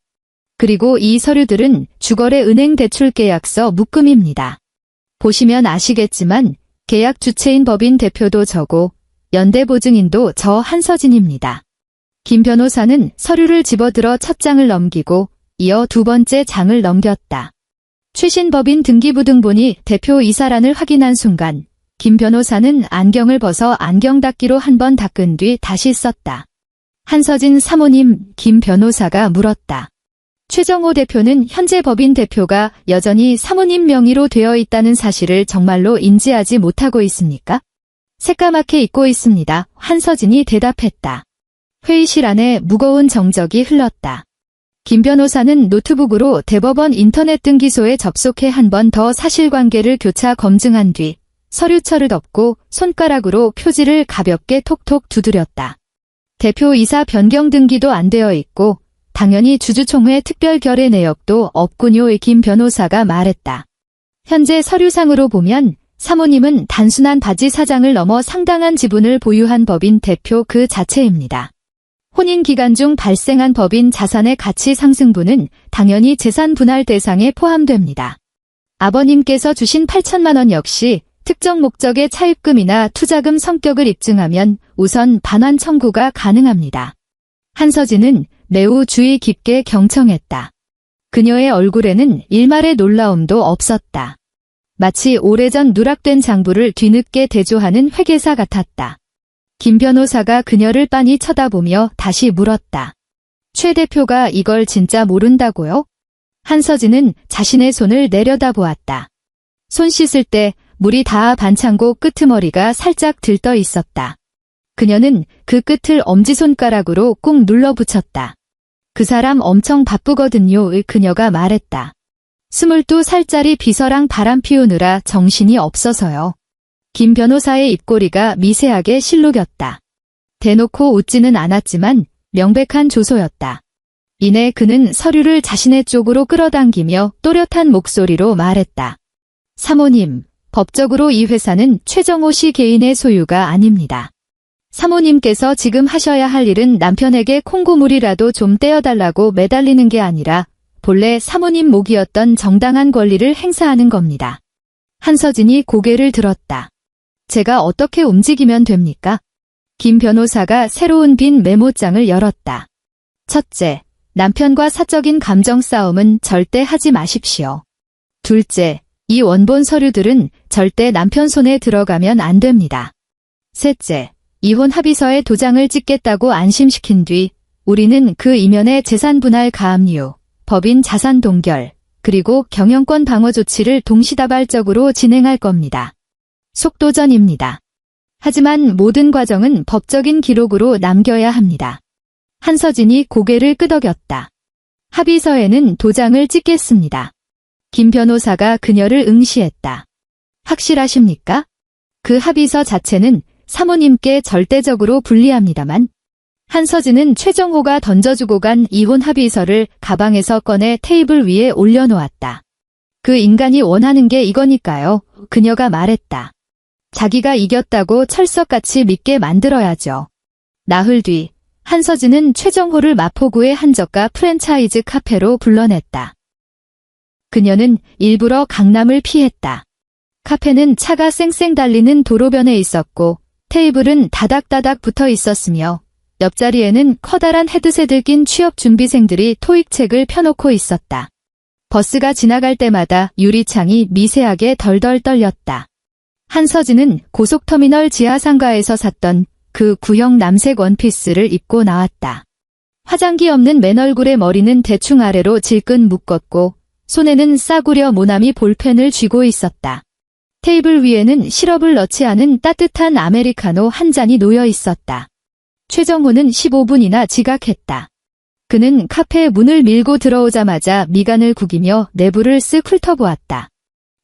그리고 이 서류들은 주거래 은행 대출 계약서 묶음입니다. 보시면 아시겠지만 계약 주체인 법인 대표도 저고 연대보증인도 저 한서진입니다. 김 변호사는 서류를 집어들어 첫 장을 넘기고 이어 두 번째 장을 넘겼다. 최신 법인 등기부등본이 대표 이사란을 확인한 순간 김 변호사는 안경을 벗어 안경 닦기로 한 번 닦은 뒤 다시 썼다. 한서진 사모님, 김 변호사가 물었다. 최정호 대표는 현재 법인 대표가 여전히 사모님 명의로 되어 있다는 사실을 정말로 인지하지 못하고 있습니까? 새까맣게 잊고 있습니다. 한서진이 대답했다. 회의실 안에 무거운 정적이 흘렀다. 김 변호사는 노트북으로 대법원 인터넷 등기소에 접속해 한 번 더 사실관계를 교차 검증한 뒤 서류철을 덮고 손가락으로 표지를 가볍게 톡톡 두드렸다. 대표이사 변경 등기도 안 되어 있고 당연히 주주총회 특별 결의 내역도 없군요. 김 변호사가 말했다. 현재 서류상으로 보면 사모님은 단순한 바지 사장을 넘어 상당한 지분을 보유한 법인 대표 그 자체입니다. 혼인 기간 중 발생한 법인 자산의 가치 상승분은 당연히 재산 분할 대상에 포함됩니다. 아버님께서 주신 8천만 원 역시 특정 목적의 차입금이나 투자금 성격을 입증하면 우선 반환 청구가 가능합니다. 한서진은 매우 주의 깊게 경청했다. 그녀의 얼굴에는 일말의 놀라움도 없었다. 마치 오래전 누락된 장부를 뒤늦게 대조하는 회계사 같았다. 김 변호사가 그녀를 빤히 쳐다보며 다시 물었다. 최 대표가 이걸 진짜 모른다고요? 한서진은 자신의 손을 내려다보았다. 손 씻을 때 물이 닿아 반창고 끄트머리가 살짝 들떠 있었다. 그녀는 그 끝을 엄지손가락으로 꾹 눌러붙였다. 그 사람 엄청 바쁘거든요. 그녀가 말했다. 22살짜리 비서랑 바람 피우느라 정신이 없어서요. 김 변호사의 입꼬리가 미세하게 실룩였다. 대놓고 웃지는 않았지만 명백한 조소였다. 이내 그는 서류를 자신의 쪽으로 끌어당기며 또렷한 목소리로 말했다. 사모님, 법적으로 이 회사는 최정호 씨 개인의 소유가 아닙니다. 사모님께서 지금 하셔야 할 일은 남편에게 콩고물이라도 좀 떼어달라고 매달리는 게 아니라 본래 사모님 목이었던 정당한 권리를 행사하는 겁니다. 한서진이 고개를 들었다. 제가 어떻게 움직이면 됩니까? 김 변호사가 새로운 빈 메모장을 열었다. 첫째, 남편과 사적인 감정 싸움은 절대 하지 마십시오. 둘째, 이 원본 서류들은 절대 남편 손에 들어가면 안 됩니다. 셋째, 이혼 합의서에 도장을 찍겠다고 안심시킨 뒤 우리는 그 이면에 재산 분할 가압류, 법인 자산 동결, 그리고 경영권 방어 조치를 동시다발적으로 진행할 겁니다. 속도전입니다. 하지만 모든 과정은 법적인 기록으로 남겨야 합니다. 한서진이 고개를 끄덕였다. 합의서에는 도장을 찍겠습니다. 김 변호사가 그녀를 응시했다. 확실하십니까? 그 합의서 자체는 사모님께 절대적으로 불리합니다만. 한서진은 최정호가 던져주고 간 이혼 합의서를 가방에서 꺼내 테이블 위에 올려놓았다. 그 인간이 원하는 게 이거니까요. 그녀가 말했다. 자기가 이겼다고 철석같이 믿게 만들어야죠. 나흘 뒤 한서진은 최정호를 마포구의 한저가 프랜차이즈 카페로 불러냈다. 그녀는 일부러 강남을 피했다. 카페는 차가 쌩쌩 달리는 도로변에 있었고 테이블은 다닥다닥 붙어 있었으며 옆자리에는 커다란 헤드셋을 낀 취업 준비생들이 토익책을 펴놓고 있었다. 버스가 지나갈 때마다 유리창이 미세하게 덜덜 떨렸다. 한서진은 고속터미널 지하상가에서 샀던 그 구형 남색 원피스를 입고 나왔다. 화장기 없는 맨얼굴의 머리는 대충 아래로 질끈 묶었고 손에는 싸구려 모나미 볼펜을 쥐고 있었다. 테이블 위에는 시럽을 넣지 않은 따뜻한 아메리카노 한 잔이 놓여 있었다. 최정호는 15분이나 지각했다. 그는 카페에 문을 밀고 들어오자마자 미간을 구기며 내부를 쓱 훑어보았다.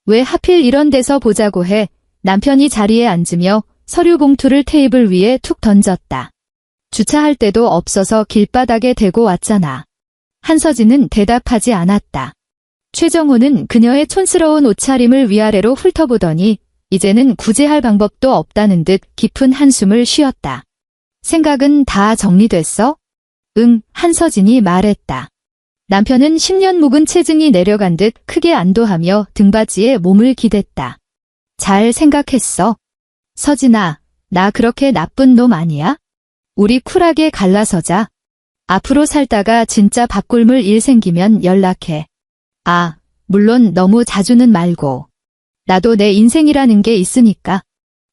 왜 하필 이런 데서 보자고 해? 남편이 자리에 앉으며 서류 봉투를 테이블 위에 툭 던졌다. 주차할 데도 없어서 길바닥에 대고 왔잖아. 한서진은 대답하지 않았다. 최정호는 그녀의 촌스러운 옷차림을 위아래로 훑어보더니 이제는 구제할 방법도 없다는 듯 깊은 한숨을 쉬었다. 생각은 다 정리됐어? 응, 한서진이 말했다. 남편은 10년 묵은 체증이 내려간 듯 크게 안도하며 등받이에 몸을 기댔다. 잘 생각했어. 서진아, 나 그렇게 나쁜 놈 아니야? 우리 쿨하게 갈라서자. 앞으로 살다가 진짜 밥 굶을 일 생기면 연락해. 아, 물론 너무 자주는 말고. 나도 내 인생이라는 게 있으니까.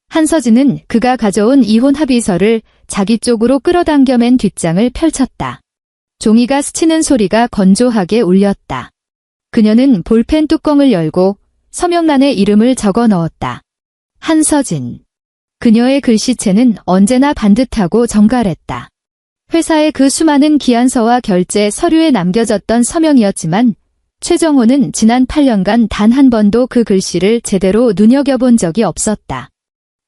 한서진은 그가 가져온 이혼 합의서를 자기 쪽으로 끌어당겨 맨 뒷장을 펼쳤다. 종이가 스치는 소리가 건조하게 울렸다. 그녀는 볼펜 뚜껑을 열고 서명란에 이름을 적어 넣었다. 한서진. 그녀의 글씨체는 언제나 반듯하고 정갈했다. 회사의 그 수많은 기한서와 결제 서류에 남겨졌던 서명이었지만 최정호는 지난 8년간 단 한 번도 그 글씨를 제대로 눈여겨본 적이 없었다.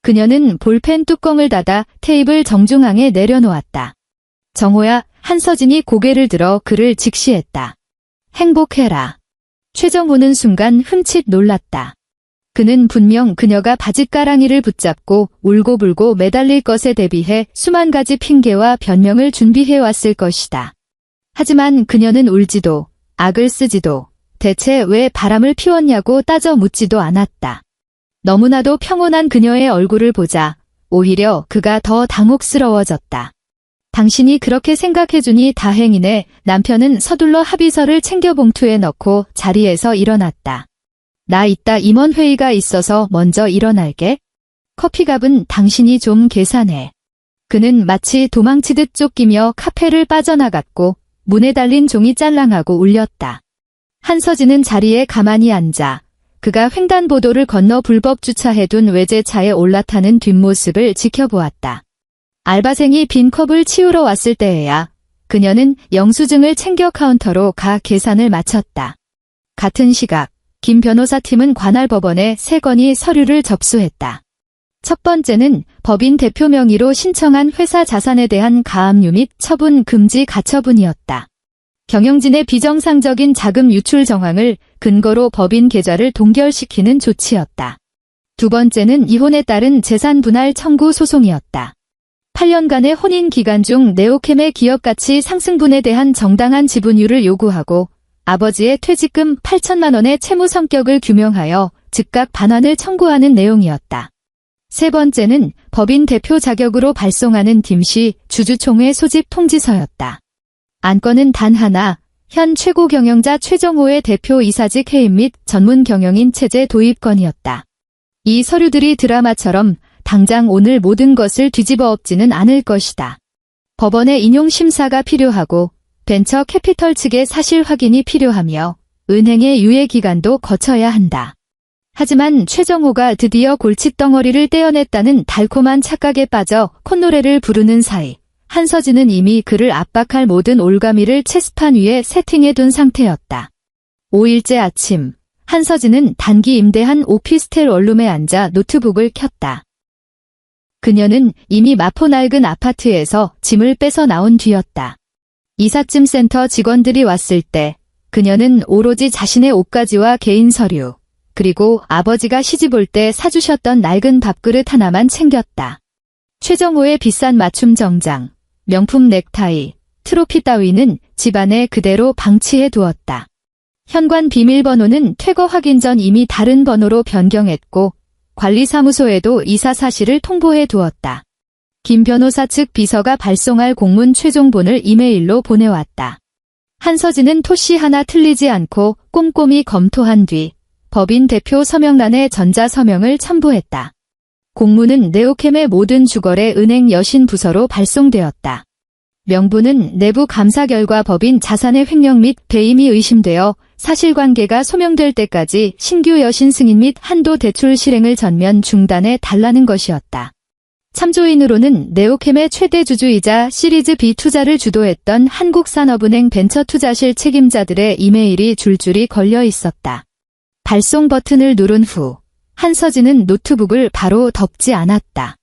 그녀는 볼펜 뚜껑을 닫아 테이블 정중앙에 내려놓았다. 정호야, 한서진이 고개를 들어 그를 직시했다. 행복해라. 최정호는 순간 흠칫 놀랐다. 그는 분명 그녀가 바짓가랑이를 붙잡고 울고불고 매달릴 것에 대비해 수만 가지 핑계와 변명을 준비해왔을 것이다. 하지만 그녀는 울지도 악을 쓰지도 대체 왜 바람을 피웠냐고 따져 묻지도 않았다. 너무나도 평온한 그녀의 얼굴을 보자 오히려 그가 더 당혹스러워졌다. 당신이 그렇게 생각해주니 다행이네. 남편은 서둘러 합의서를 챙겨 봉투에 넣고 자리에서 일어났다. 나 이따 임원회의가 있어서 먼저 일어날게. 커피값은 당신이 좀 계산해. 그는 마치 도망치듯 쫓기며 카페를 빠져나갔고 문에 달린 종이 짤랑하고 울렸다. 한서진은 자리에 가만히 앉아 그가 횡단보도를 건너 불법 주차해둔 외제차에 올라타는 뒷모습을 지켜보았다. 알바생이 빈 컵을 치우러 왔을 때에야 그녀는 영수증을 챙겨 카운터로 가 계산을 마쳤다. 같은 시각 김 변호사팀은 관할 법원에 3건의 서류를 접수했다. 첫 번째는 법인 대표 명의로 신청한 회사 자산에 대한 가압류 및 처분 금지 가처분이었다. 경영진의 비정상적인 자금 유출 정황을 근거로 법인 계좌를 동결시키는 조치였다. 두 번째는 이혼에 따른 재산 분할 청구 소송이었다. 8년간의 혼인 기간 중 네오캠의 기업 가치 상승분에 대한 정당한 지분율을 요구하고 아버지의 퇴직금 8천만 원의 채무 성격을 규명하여 즉각 반환을 청구하는 내용이었다. 세 번째는 법인 대표 자격으로 발송하는 김씨 주주총회 소집 통지서였다. 안건은 단 하나, 현 최고 경영자 최정호의 대표 이사직 해임 및 전문 경영인 체제 도입건이었다. 이 서류들이 드라마처럼 당장 오늘 모든 것을 뒤집어 엎지는 않을 것이다. 법원의 인용 심사가 필요하고 벤처 캐피털 측의 사실 확인이 필요하며 은행의 유예 기간도 거쳐야 한다. 하지만 최정호가 드디어 골칫덩어리를 떼어냈다는 달콤한 착각에 빠져 콧노래를 부르는 사이 한서진은 이미 그를 압박할 모든 올가미를 체스판 위에 세팅해둔 상태였다. 5일째 아침, 한서진은 단기 임대한 오피스텔 원룸에 앉아 노트북을 켰다. 그녀는 이미 마포 낡은 아파트에서 짐을 빼서 나온 뒤였다. 이삿짐 센터 직원들이 왔을 때 그녀는 오로지 자신의 옷가지와 개인 서류, 그리고 아버지가 시집 올 때 사주셨던 낡은 밥그릇 하나만 챙겼다. 최정호의 비싼 맞춤 정장, 명품 넥타이, 트로피 따위는 집안에 그대로 방치해 두었다. 현관 비밀번호는 퇴거 확인 전 이미 다른 번호로 변경했고 관리사무소에도 이사 사실을 통보해 두었다. 김 변호사 측 비서가 발송할 공문 최종본을 이메일로 보내왔다. 한서진은 토시 하나 틀리지 않고 꼼꼼히 검토한 뒤 법인 대표 서명란에 전자서명을 첨부했다. 공문은 네오캠의 모든 주거래 은행 여신 부서로 발송되었다. 명부는 내부 감사 결과 법인 자산의 횡령 및 배임이 의심되어 사실관계가 소명될 때까지 신규 여신 승인 및 한도 대출 실행을 전면 중단해 달라는 것이었다. 참조인으로는 네오캠의 최대 주주이자 시리즈 B 투자를 주도했던 한국산업은행 벤처투자실 책임자들의 이메일이 줄줄이 걸려 있었다. 발송 버튼을 누른 후 한서진은 노트북을 바로 덮지 않았다.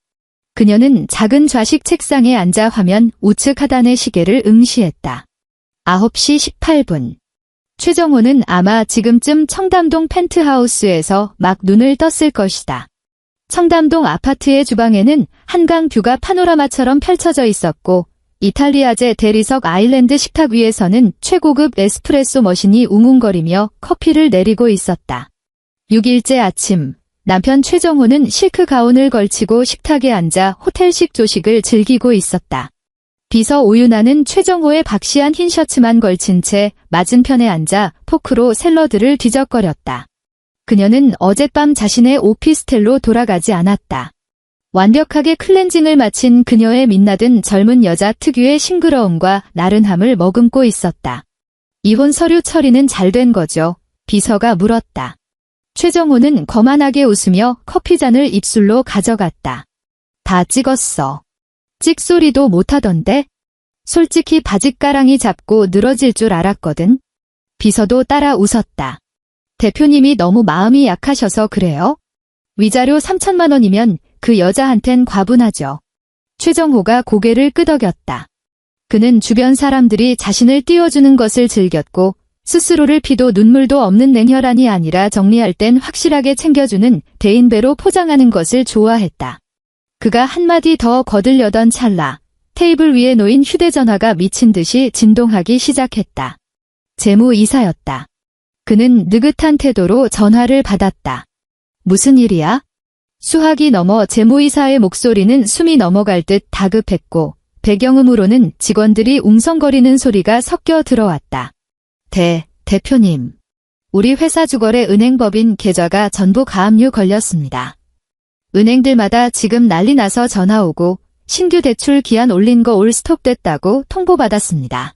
그녀는 작은 좌식 책상에 앉아 화면 우측 하단의 시계를 응시했다. 9시 18분. 최정호는 아마 지금쯤 청담동 펜트하우스에서 막 눈을 떴을 것이다. 청담동 아파트의 주방에는 한강 뷰가 파노라마처럼 펼쳐져 있었고 이탈리아제 대리석 아일랜드 식탁 위에서는 최고급 에스프레소 머신이 웅웅거리며 커피를 내리고 있었다. 6일째 아침, 남편 최정호는 실크 가운을 걸치고 식탁에 앉아 호텔식 조식을 즐기고 있었다. 비서 오윤아는 최정호의 박시한 흰 셔츠만 걸친 채 맞은편에 앉아 포크로 샐러드를 뒤적거렸다. 그녀는 어젯밤 자신의 오피스텔로 돌아가지 않았다. 완벽하게 클렌징을 마친 그녀의 민낯은 젊은 여자 특유의 싱그러움과 나른함을 머금고 있었다. 이혼 서류 처리는 잘 된 거죠? 비서가 물었다. 최정호는 거만하게 웃으며 커피잔을 입술로 가져갔다. 다 찍었어. 찍소리도 못하던데? 솔직히 바짓가랑이 잡고 늘어질 줄 알았거든. 비서도 따라 웃었다. 대표님이 너무 마음이 약하셔서 그래요? 위자료 3천만 원이면 그 여자한텐 과분하죠. 최정호가 고개를 끄덕였다. 그는 주변 사람들이 자신을 띄워주는 것을 즐겼고 스스로를 피도 눈물도 없는 냉혈한이 아니라 정리할 땐 확실하게 챙겨주는 대인배로 포장하는 것을 좋아했다. 그가 한마디 더 거들려던 찰나 테이블 위에 놓인 휴대전화가 미친 듯이 진동하기 시작했다. 재무이사였다. 그는 느긋한 태도로 전화를 받았다. 무슨 일이야? 수학이 넘어 재무이사의 목소리는 숨이 넘어갈 듯 다급했고 배경음으로는 직원들이 웅성거리는 소리가 섞여 들어왔다. 대표님. 우리 회사 주거래 은행법인 계좌가 전부 가압류 걸렸습니다. 은행들마다 지금 난리 나서 전화 오고 신규 대출 기한 올린 거 올 스톱됐다고 통보받았습니다.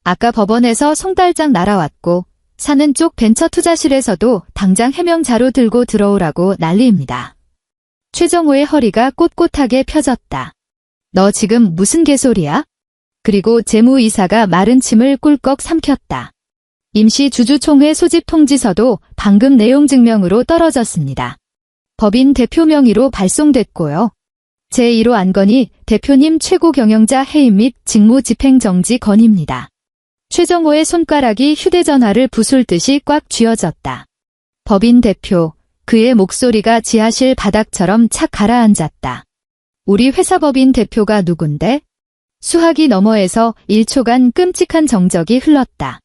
아까 법원에서 송달장 날아왔고 사는 쪽 벤처 투자실에서도 당장 해명 자료 들고 들어오라고 난리입니다. 최정호의 허리가 꼿꼿하게 펴졌다. 너 지금 무슨 개소리야? 그리고 재무이사가 마른 침을 꿀꺽 삼켰다. 임시 주주총회 소집 통지서도 방금 내용 증명으로 떨어졌습니다. 법인 대표 명의로 발송됐고요. 제1호 안건이 대표님 최고 경영자 해임 및 직무 집행 정지 건입니다. 최정호의 손가락이 휴대전화를 부술듯이 꽉 쥐어졌다. 법인 대표, 그의 목소리가 지하실 바닥처럼 착 가라앉았다. 우리 회사 법인 대표가 누군데? 수화기 너머에서 1초간 끔찍한 정적이 흘렀다.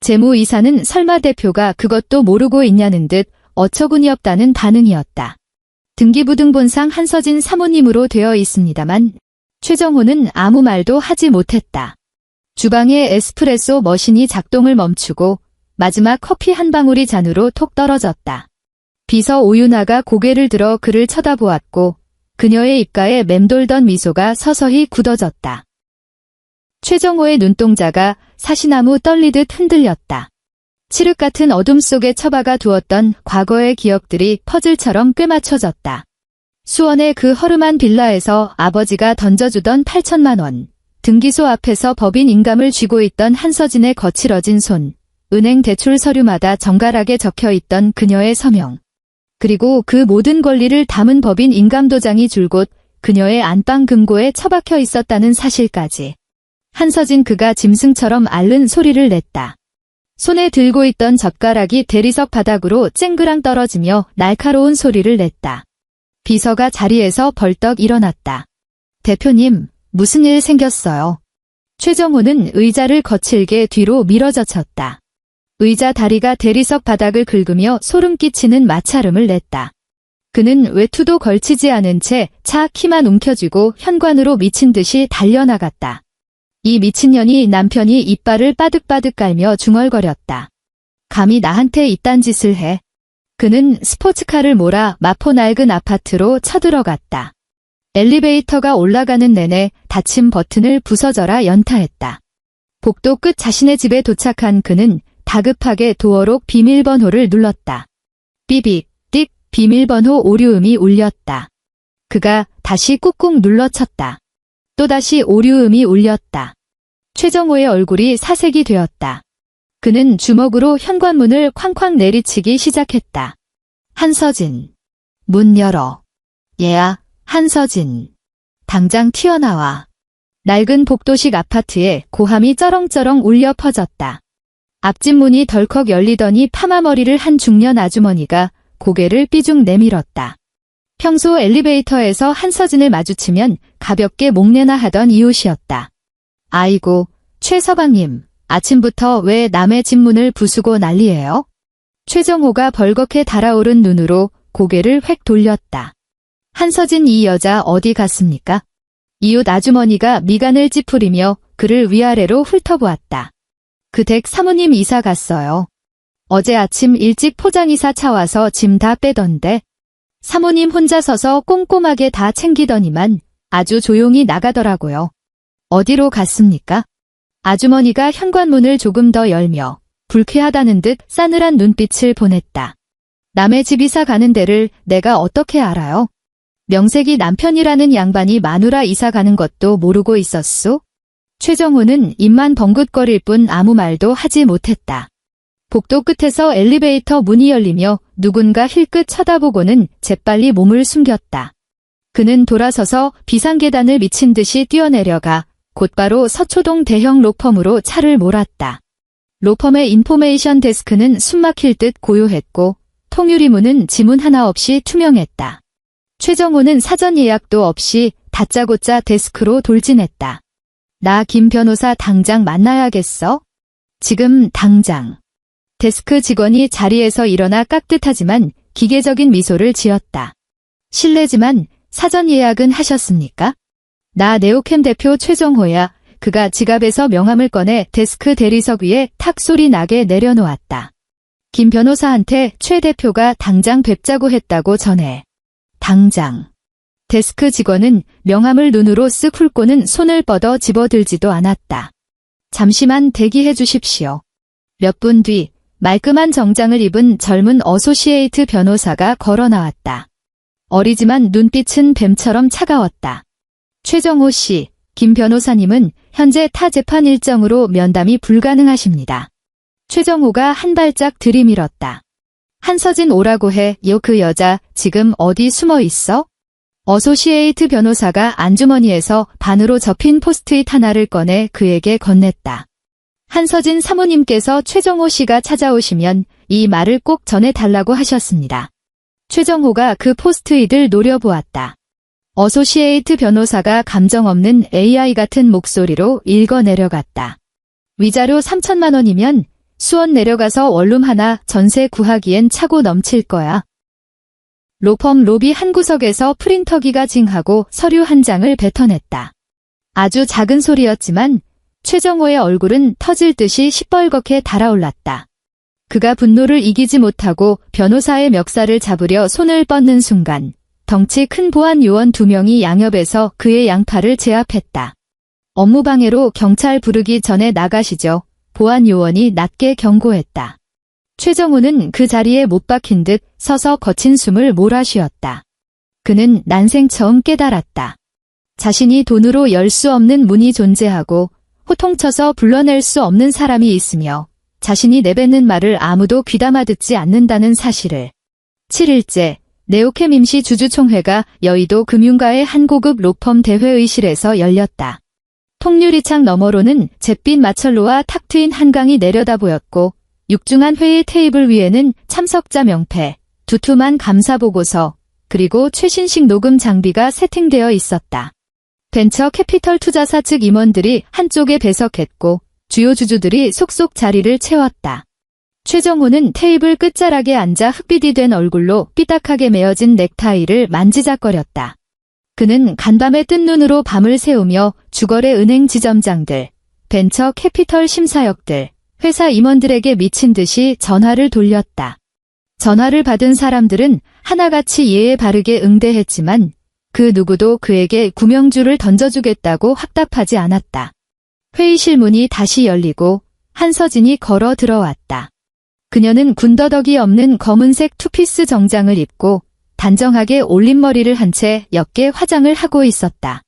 재무이사는 설마 대표가 그것도 모르고 있냐는 듯 어처구니 없다는 반응이었다. 등기부등본상 한서진 사모님으로 되어 있습니다만 최정호는 아무 말도 하지 못했다. 주방의 에스프레소 머신이 작동을 멈추고 마지막 커피 한 방울이 잔으로 톡 떨어졌다. 비서 오윤아가 고개를 들어 그를 쳐다보았고 그녀의 입가에 맴돌던 미소가 서서히 굳어졌다. 최정호의 눈동자가 사시나무 떨리듯 흔들렸다. 칠흑 같은 어둠 속에 처박아 두었던 과거의 기억들이 퍼즐처럼 꿰맞춰졌다. 수원의 그 허름한 빌라에서 아버지가 던져주던 8천만 원, 등기소 앞에서 법인 인감을 쥐고 있던 한서진의 거칠어진 손, 은행 대출 서류마다 정갈하게 적혀있던 그녀의 서명, 그리고 그 모든 권리를 담은 법인 인감도장이 줄곧 그녀의 안방 금고에 처박혀 있었다는 사실까지. 한서진 그가 짐승처럼 앓는 소리를 냈다. 손에 들고 있던 젓가락이 대리석 바닥으로 쨍그랑 떨어지며 날카로운 소리를 냈다. 비서가 자리에서 벌떡 일어났다. 대표님, 무슨 일 생겼어요? 최정호는 의자를 거칠게 뒤로 밀어젖혔다. 의자 다리가 대리석 바닥을 긁으며 소름 끼치는 마찰음을 냈다. 그는 외투도 걸치지 않은 채 차 키만 움켜쥐고 현관으로 미친 듯이 달려나갔다. 이 미친년이 남편이 이빨을 빠득빠득 깔며 중얼거렸다. 감히 나한테 이딴 짓을 해. 그는 스포츠카를 몰아 마포 낡은 아파트로 쳐들어갔다. 엘리베이터가 올라가는 내내 닫힘 버튼을 부서져라 연타했다. 복도 끝 자신의 집에 도착한 그는 다급하게 도어록 비밀번호를 눌렀다. 삐빅, 띡, 비밀번호 오류음이 울렸다. 그가 다시 꾹꾹 눌러쳤다. 또다시 오류음이 울렸다. 최정호의 얼굴이 사색이 되었다. 그는 주먹으로 현관문을 쾅쾅 내리치기 시작했다. 한서진. 문 열어. 얘야, 한서진. 당장 튀어나와. 낡은 복도식 아파트에 고함이 쩌렁쩌렁 울려 퍼졌다. 앞집 문이 덜컥 열리더니 파마머리를 한 중년 아주머니가 고개를 삐죽 내밀었다. 평소 엘리베이터에서 한서진을 마주치면 가볍게 목례나 하던 이웃이었다. 아이고, 최 서방님, 아침부터 왜 남의 집 문을 부수고 난리예요? 최정호가 벌겋게 달아오른 눈으로 고개를 획 돌렸다. 한서진 이 여자 어디 갔습니까? 이웃 아주머니가 미간을 찌푸리며 그를 위아래로 훑어보았다. 그 댁 사모님 이사 갔어요. 어제 아침 일찍 포장이사 차 와서 짐 다 빼던데. 사모님 혼자 서서 꼼꼼하게 다 챙기더니만 아주 조용히 나가더라고요. 어디로 갔습니까? 아주머니가 현관문을 조금 더 열며 불쾌하다는 듯 싸늘한 눈빛을 보냈다. 남의 집 이사 가는 데를 내가 어떻게 알아요? 명색이 남편이라는 양반이 마누라 이사 가는 것도 모르고 있었소? 최정호는 입만 벙긋거릴 뿐 아무 말도 하지 못했다. 복도 끝에서 엘리베이터 문이 열리며 누군가 힐끗 쳐다보고는 재빨리 몸을 숨겼다. 그는 돌아서서 비상계단을 미친 듯이 뛰어내려가 곧바로 서초동 대형 로펌으로 차를 몰았다. 로펌의 인포메이션 데스크는 숨막힐 듯 고요했고 통유리문은 지문 하나 없이 투명했다. 최정호는 사전 예약도 없이 다짜고짜 데스크로 돌진했다. 나 김 변호사 당장 만나야겠어? 지금 당장. 데스크 직원이 자리에서 일어나 깍듯하지만 기계적인 미소를 지었다. 실례지만 사전 예약은 하셨습니까? 나 네오캠 대표 최정호야. 그가 지갑에서 명함을 꺼내 데스크 대리석 위에 탁 소리 나게 내려놓았다. 김 변호사한테 최 대표가 당장 뵙자고 했다고 전해. 당장. 데스크 직원은 명함을 눈으로 쓱 훑고는 손을 뻗어 집어들지도 않았다. 잠시만 대기해 주십시오. 몇 분 뒤 말끔한 정장을 입은 젊은 어소시에이트 변호사가 걸어 나왔다. 어리지만 눈빛은 뱀처럼 차가웠다. 최정호 씨, 김 변호사님은 현재 타 재판 일정으로 면담이 불가능하십니다. 최정호가 한 발짝 들이밀었다. 한서진 오라고 해. 그 여자 지금 어디 숨어 있어? 어소시에이트 변호사가 안주머니에서 반으로 접힌 포스트잇 하나를 꺼내 그에게 건넸다. 한서진 사모님께서 최정호 씨가 찾아오시면 이 말을 꼭 전해달라고 하셨습니다. 최정호가 그 포스트잇을 노려보았다. 어소시에이트 변호사가 감정 없는 AI 같은 목소리로 읽어 내려갔다. 위자료 3천만 원이면 수원 내려가서 원룸 하나 전세 구하기엔 차고 넘칠 거야. 로펌 로비 한 구석에서 프린터기가 징하고 서류 한 장을 뱉어냈다. 아주 작은 소리였지만 최정호의 얼굴은 터질 듯이 시뻘겋게 달아올랐다. 그가 분노를 이기지 못하고 변호사의 멱살을 잡으려 손을 뻗는 순간 덩치 큰 보안 요원 2명이 양옆에서 그의 양팔을 제압했다. 업무방해로 경찰 부르기 전에 나가시죠. 보안 요원이 낮게 경고했다. 최정호는 그 자리에 못 박힌 듯 서서 거친 숨을 몰아쉬었다. 그는 난생 처음 깨달았다. 자신이 돈으로 열 수 없는 문이 존재하고 호통쳐서 불러낼 수 없는 사람이 있으며 자신이 내뱉는 말을 아무도 귀담아 듣지 않는다는 사실을. 7일째, 네오캠 임시 주주총회가 여의도 금융가의 한 고급 로펌 대회의실에서 열렸다. 통유리창 너머로는 잿빛 마철로와 탁 트인 한강이 내려다 보였고 육중한 회의 테이블 위에는 참석자 명패, 두툼한 감사보고서, 그리고 최신식 녹음 장비가 세팅되어 있었다. 벤처 캐피털 투자사 측 임원들이 한쪽에 배석했고 주요 주주들이 속속 자리를 채웠다. 최정호는 테이블 끝자락에 앉아 흑빛이 된 얼굴로 삐딱하게 메어진 넥타이를 만지작거렸다. 그는 간밤에 뜬 눈으로 밤을 새우며 주거래 은행 지점장들, 벤처 캐피털 심사역들, 회사 임원들에게 미친 듯이 전화를 돌렸다. 전화를 받은 사람들은 하나같이 예에 바르게 응대했지만 그 누구도 그에게 구명주를 던져주겠다고 확답하지 않았다. 회의실 문이 다시 열리고 한서진이 걸어 들어왔다. 그녀는 군더더기 없는 검은색 투피스 정장을 입고 단정하게 올림머리를 한 채 옅게 화장을 하고 있었다.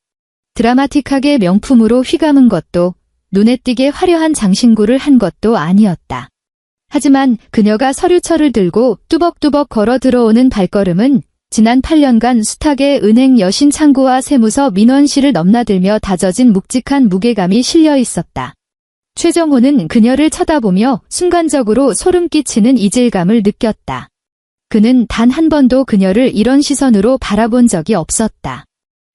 드라마틱하게 명품으로 휘감은 것도 눈에 띄게 화려한 장신구를 한 것도 아니었다. 하지만 그녀가 서류철을 들고 뚜벅뚜벅 걸어 들어오는 발걸음은 지난 8년간 수탁의 은행 여신 창구와 세무서 민원실을 넘나들며 다져진 묵직한 무게감이 실려 있었다. 최정호는 그녀를 쳐다보며 순간적으로 소름 끼치는 이질감을 느꼈다. 그는 단 한 번도 그녀를 이런 시선으로 바라본 적이 없었다.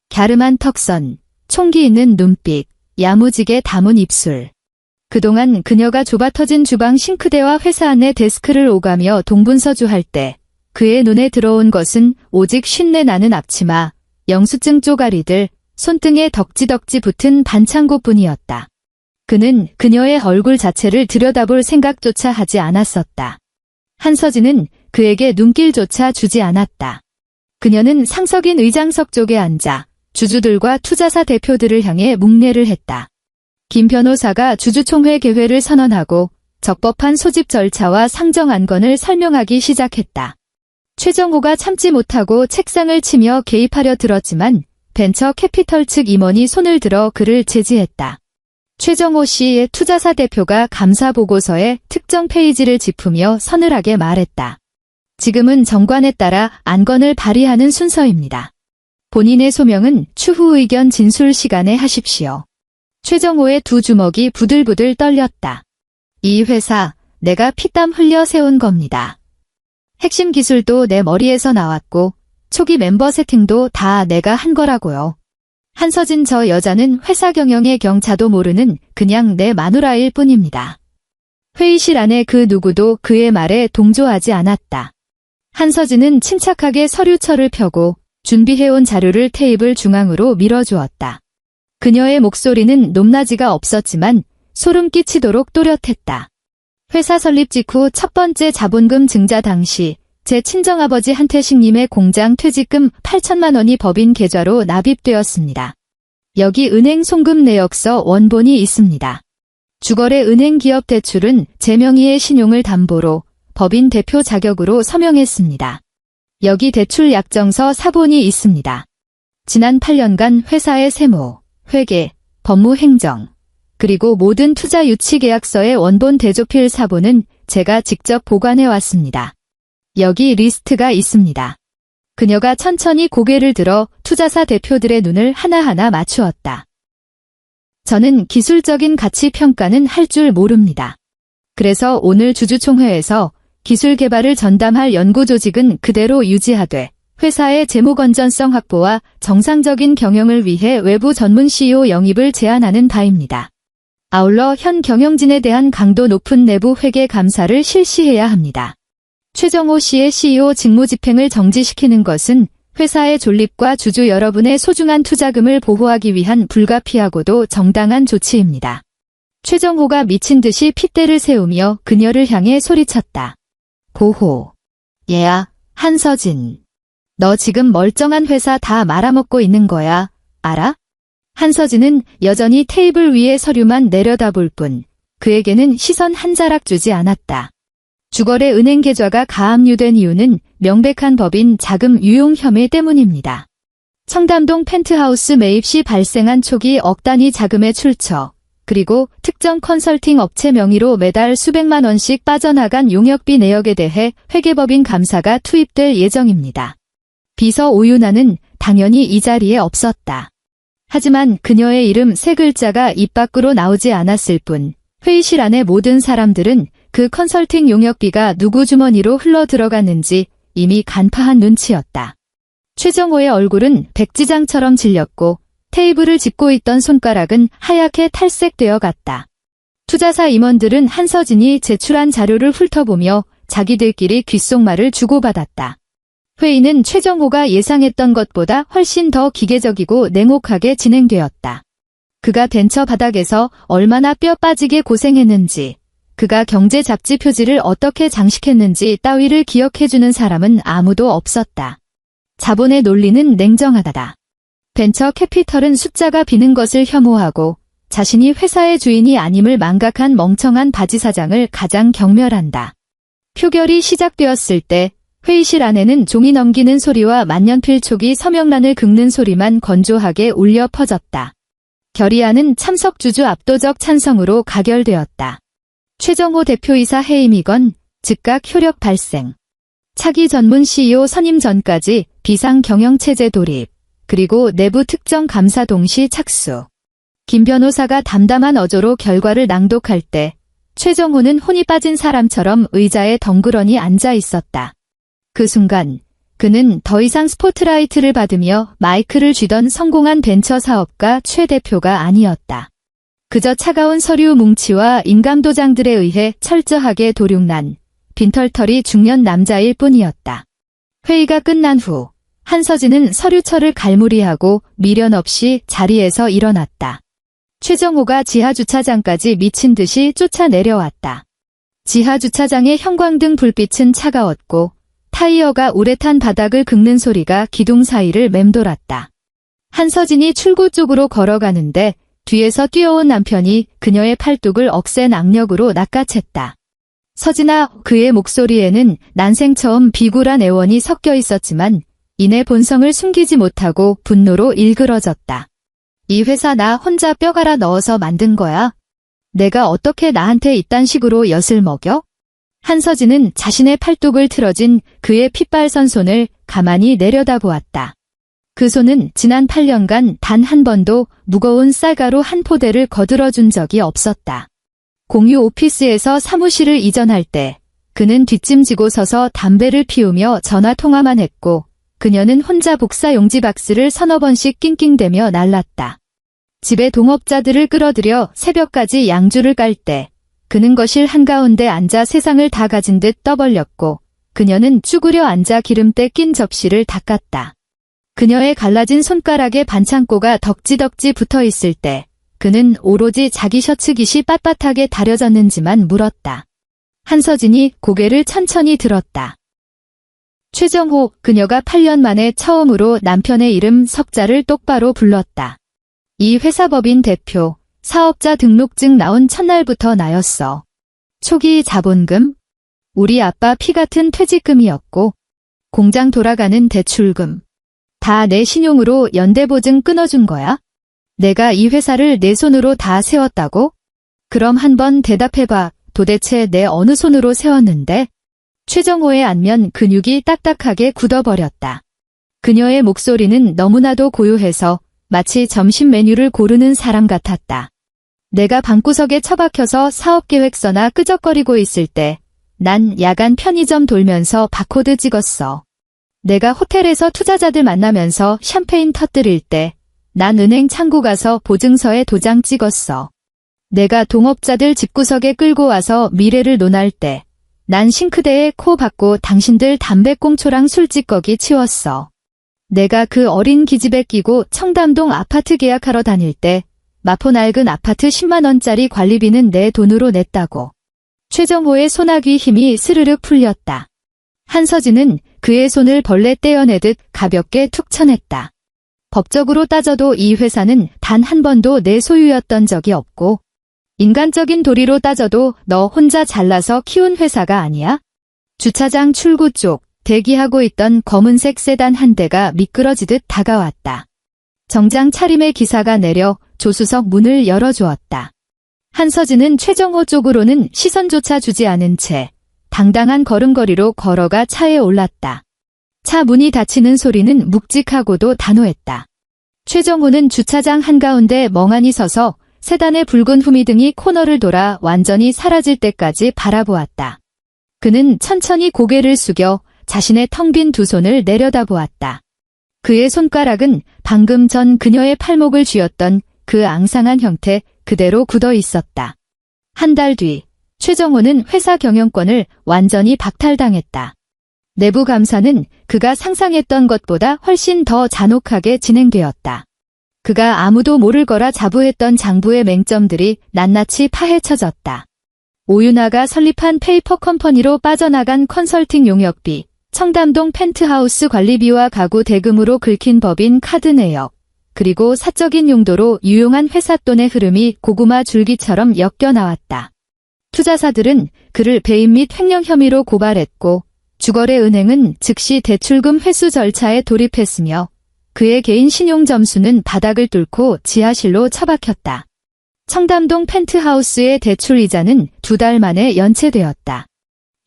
갸름한 턱선, 총기 있는 눈빛, 야무지게 담은 입술. 그동안 그녀가 좁아터진 주방 싱크대와 회사 안의 데스크를 오가며 동분서주할 때 그의 눈에 들어온 것은 오직 쉰내 나는 앞치마, 영수증 쪼가리들, 손등에 덕지덕지 붙은 반창고뿐이었다. 그는 그녀의 얼굴 자체를 들여다볼 생각조차 하지 않았었다. 한서진은 그에게 눈길조차 주지 않았다. 그녀는 상석인 의장석 쪽에 앉아 주주들과 투자사 대표들을 향해 묵례를 했다. 김 변호사가 주주총회 개회를 선언하고 적법한 소집 절차와 상정 안건을 설명하기 시작했다. 최정호가 참지 못하고 책상을 치며 개입하려 들었지만 벤처 캐피털 측 임원이 손을 들어 그를 제지했다. 최정호 씨의 투자사 대표가 감사 보고서에 특정 페이지를 짚으며 서늘하게 말했다. 지금은 정관에 따라 안건을 발의하는 순서입니다. 본인의 소명은 추후 의견 진술 시간에 하십시오. 최정호의 두 주먹이 부들부들 떨렸다. 이 회사 내가 피땀 흘려 세운 겁니다. 핵심 기술도 내 머리에서 나왔고 초기 멤버 세팅도 다 내가 한 거라고요. 한서진 저 여자는 회사 경영의 경자도 모르는 그냥 내 마누라일 뿐입니다. 회의실 안에 그 누구도 그의 말에 동조하지 않았다. 한서진은 침착하게 서류철을 펴고 준비해온 자료를 테이블 중앙으로 밀어주었다. 그녀의 목소리는 높낮이가 없었지만 소름 끼치도록 또렷했다. 회사 설립 직후 첫 번째 자본금 증자 당시 제 친정아버지 한태식님의 공장 퇴직금 8천만 원이 법인 계좌로 납입되었습니다. 여기 은행 송금 내역서 원본이 있습니다. 주거래 은행 기업 대출은 제 명의의 신용을 담보로 법인 대표 자격으로 서명했습니다. 여기 대출 약정서 사본이 있습니다. 지난 8년간 회사의 세무, 회계, 법무 행정, 그리고 모든 투자 유치 계약서의 원본 대조필 사본은 제가 직접 보관해 왔습니다. 여기 리스트가 있습니다. 그녀가 천천히 고개를 들어 투자사 대표들의 눈을 하나하나 맞추었다. 저는 기술적인 가치 평가는 할 줄 모릅니다. 그래서 오늘 주주총회에서 기술 개발을 전담할 연구 조직은 그대로 유지하되 회사의 재무 건전성 확보와 정상적인 경영을 위해 외부 전문 CEO 영입을 제안하는 바입니다. 아울러 현 경영진에 대한 강도 높은 내부 회계 감사를 실시해야 합니다. 최정호 씨의 CEO 직무 집행을 정지시키는 것은 회사의 존립과 주주 여러분의 소중한 투자금을 보호하기 위한 불가피하고도 정당한 조치입니다. 최정호가 미친 듯이 핏대를 세우며 그녀를 향해 소리쳤다. 고호. 얘야, 한서진. 너 지금 멀쩡한 회사 다 말아먹고 있는 거야. 알아? 한서진은 여전히 테이블 위에 서류만 내려다볼 뿐 그에게는 시선 한 자락 주지 않았다. 주거래 은행 계좌가 가압류된 이유는 명백한 법인 자금 유용 혐의 때문입니다. 청담동 펜트하우스 매입 시 발생한 초기 억 단위 자금의 출처, 그리고 특정 컨설팅 업체 명의로 매달 수백만 원씩 빠져나간 용역비 내역에 대해 회계법인 감사가 투입될 예정입니다. 비서 오윤아는 당연히 이 자리에 없었다. 하지만 그녀의 이름 세 글자가 입 밖으로 나오지 않았을 뿐 회의실 안의 모든 사람들은 그 컨설팅 용역비가 누구 주머니로 흘러 들어갔는지 이미 간파한 눈치였다. 최정호의 얼굴은 백지장처럼 질렸고 테이블을 짚고 있던 손가락은 하얗게 탈색되어 갔다. 투자사 임원들은 한서진이 제출한 자료를 훑어보며 자기들끼리 귓속말을 주고받았다. 회의는 최정호가 예상했던 것보다 훨씬 더 기계적이고 냉혹하게 진행되었다. 그가 벤처 바닥에서 얼마나 뼈 빠지게 고생했는지, 그가 경제 잡지 표지를 어떻게 장식했는지 따위를 기억해주는 사람은 아무도 없었다. 자본의 논리는 냉정하다. 벤처 캐피털은 숫자가 비는 것을 혐오하고 자신이 회사의 주인이 아님을 망각한 멍청한 바지 사장을 가장 경멸한다. 표결이 시작되었을 때 회의실 안에는 종이 넘기는 소리와 만년필촉이 서명란을 긁는 소리만 건조하게 울려 퍼졌다. 결의안은 참석주주 압도적 찬성으로 가결되었다. 최정호 대표이사 해임이건 즉각 효력 발생. 차기 전문 CEO 선임 전까지 비상경영체제 도입, 그리고 내부 특정 감사 동시 착수. 김 변호사가 담담한 어조로 결과를 낭독할 때 최정호는 혼이 빠진 사람처럼 의자에 덩그러니 앉아 있었다. 그 순간 그는 더 이상 스포트라이트를 받으며 마이크를 쥐던 성공한 벤처 사업가 최 대표가 아니었다. 그저 차가운 서류 뭉치와 인감도장들에 의해 철저하게 도륙난 빈털터리 중년 남자일 뿐이었다. 회의가 끝난 후 한서진은 서류철을 갈무리하고 미련 없이 자리에서 일어났다. 최정호가 지하주차장까지 미친 듯이 쫓아내려왔다. 지하주차장의 형광등 불빛은 차가웠고 타이어가 우레탄 바닥을 긁는 소리가 기둥 사이를 맴돌았다. 한서진이 출구 쪽으로 걸어가는데 뒤에서 뛰어온 남편이 그녀의 팔뚝을 억센 악력으로 낚아챘다. 서진아, 그의 목소리에는 난생 처음 비굴한 애원이 섞여 있었지만 이내 본성을 숨기지 못하고 분노로 일그러졌다. 이 회사 나 혼자 뼈 갈아 넣어서 만든 거야? 내가 어떻게 나한테 이딴 식으로 엿을 먹여? 한서진은 자신의 팔뚝을 틀어진 그의 핏발선 손을 가만히 내려다보았다. 그 손은 지난 8년간 단 한 번도 무거운 쌀가루 한 포대를 거들어준 적이 없었다. 공유 오피스에서 사무실을 이전할 때 그는 뒷짐지고 서서 담배를 피우며 전화통화만 했고 그녀는 혼자 복사 용지 박스를 서너 번씩 낑낑대며 날랐다. 집에 동업자들을 끌어들여 새벽까지 양주를 깔 때 그는 거실 한가운데 앉아 세상을 다 가진 듯 떠벌렸고 그녀는 쭈그려 앉아 기름때 낀 접시를 닦았다. 그녀의 갈라진 손가락에 반창고가 덕지덕지 붙어 있을 때 그는 오로지 자기 셔츠 깃이 빳빳하게 다려졌는지만 물었다. 한서진이 고개를 천천히 들었다. 최정호, 그녀가 8년 만에 처음으로 남편의 이름 석자를 똑바로 불렀다. 이 회사법인 대표, 사업자 등록증 나온 첫날부터 나였어. 초기 자본금, 우리 아빠 피 같은 퇴직금이었고, 공장 돌아가는 대출금. 다 내 신용으로 연대보증 끊어준 거야? 내가 이 회사를 내 손으로 다 세웠다고? 그럼 한번 대답해봐. 도대체 내 어느 손으로 세웠는데? 최정호의 안면 근육이 딱딱하게 굳어버렸다. 그녀의 목소리는 너무나도 고요해서 마치 점심 메뉴를 고르는 사람 같았다. 내가 방구석에 처박혀서 사업계획서나 끄적거리고 있을 때 난 야간 편의점 돌면서 바코드 찍었어. 내가 호텔에서 투자자들 만나면서 샴페인 터뜨릴 때 난 은행 창구 가서 보증서에 도장 찍었어. 내가 동업자들 집구석에 끌고 와서 미래를 논할 때 난 싱크대에 코 박고 당신들 담배꽁초랑 술찌꺼기 치웠어. 내가 그 어린 기집애 끼고 청담동 아파트 계약하러 다닐 때 마포 낡은 아파트 10만 원짜리 관리비는 내 돈으로 냈다고. 최정호의 소나귀 힘이 스르륵 풀렸다. 한서진은 그의 손을 벌레 떼어내듯 가볍게 툭 쳐냈다. 법적으로 따져도 이 회사는 단 한 번도 내 소유였던 적이 없고, 인간적인 도리로 따져도 너 혼자 잘나서 키운 회사가 아니야? 주차장 출구 쪽 대기하고 있던 검은색 세단 한 대가 미끄러지듯 다가왔다. 정장 차림의 기사가 내려 조수석 문을 열어주었다. 한서진은 최정호 쪽으로는 시선조차 주지 않은 채 당당한 걸음걸이로 걸어가 차에 올랐다. 차 문이 닫히는 소리는 묵직하고도 단호했다. 최정호는 주차장 한가운데 멍하니 서서 세단의 붉은 후미등이 코너를 돌아 완전히 사라질 때까지 바라보았다. 그는 천천히 고개를 숙여 자신의 텅 빈 두 손을 내려다보았다. 그의 손가락은 방금 전 그녀의 팔목을 쥐었던 그 앙상한 형태 그대로 굳어 있었다. 한 달 뒤, 최정호는 회사 경영권을 완전히 박탈당했다. 내부 감사는 그가 상상했던 것보다 훨씬 더 잔혹하게 진행되었다. 그가 아무도 모를 거라 자부했던 장부의 맹점들이 낱낱이 파헤쳐졌다. 오윤아가 설립한 페이퍼 컴퍼니로 빠져나간 컨설팅 용역비, 청담동 펜트하우스 관리비와 가구 대금으로 긁힌 법인 카드 내역, 그리고 사적인 용도로 유용한 회사 돈의 흐름이 고구마 줄기처럼 엮여 나왔다. 투자사들은 그를 배임 및 횡령 혐의로 고발했고, 주거래 은행은 즉시 대출금 회수 절차에 돌입했으며 그의 개인 신용 점수는 바닥을 뚫고 지하실로 처박혔다. 청담동 펜트하우스의 대출 이자는 2달 만에 연체되었다.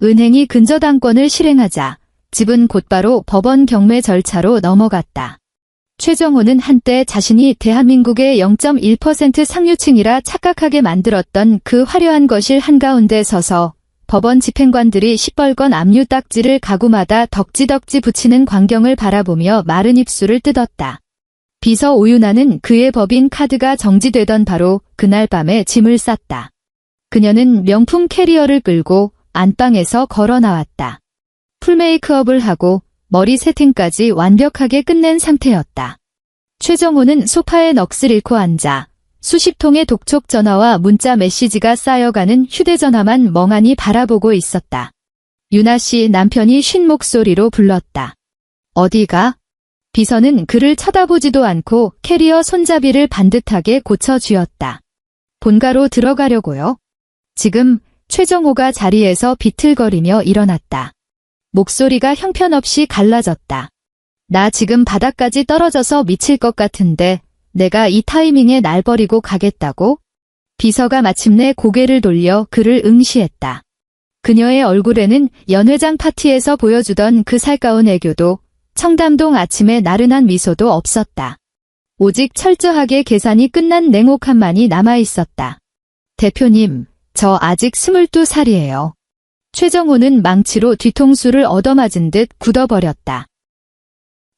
은행이 근저당권을 실행하자 집은 곧바로 법원 경매 절차로 넘어갔다. 최정호는 한때 자신이 대한민국의 0.1% 상류층이라 착각하게 만들었던 그 화려한 거실 한가운데 서서 법원 집행관들이 시뻘건 압류 딱지를 가구마다 덕지덕지 붙이는 광경을 바라보며 마른 입술을 뜯었다. 비서 오윤아는 그의 법인 카드가 정지되던 바로 그날 밤에 짐을 쌌다. 그녀는 명품 캐리어를 끌고 안방에서 걸어 나왔다. 풀메이크업을 하고 머리 세팅까지 완벽하게 끝낸 상태였다. 최정호는 소파에 넋을 잃고 앉아 수십 통의 독촉 전화와 문자 메시지가 쌓여가는 휴대전화만 멍하니 바라보고 있었다. 유나 씨, 남편이 쉰 목소리로 불렀다. 어디가? 비서는 그를 쳐다보지도 않고 캐리어 손잡이를 반듯하게 고쳐쥐었다. 본가로 들어가려고요. 지금 최정호가 자리에서 비틀거리며 일어났다. 목소리가 형편없이 갈라졌다. 나 지금 바닥까지 떨어져서 미칠 것 같은데 내가 이 타이밍에 날 버리고 가겠다고? 비서가 마침내 고개를 돌려 그를 응시했다. 그녀의 얼굴에는 연회장 파티에서 보여주던 그 살가운 애교도 청담동 아침의 나른한 미소도 없었다. 오직 철저하게 계산이 끝난 냉혹함만이 남아있었다. 대표님, 저 아직 22살이에요. 최정호는 망치로 뒤통수를 얻어맞은 듯 굳어버렸다.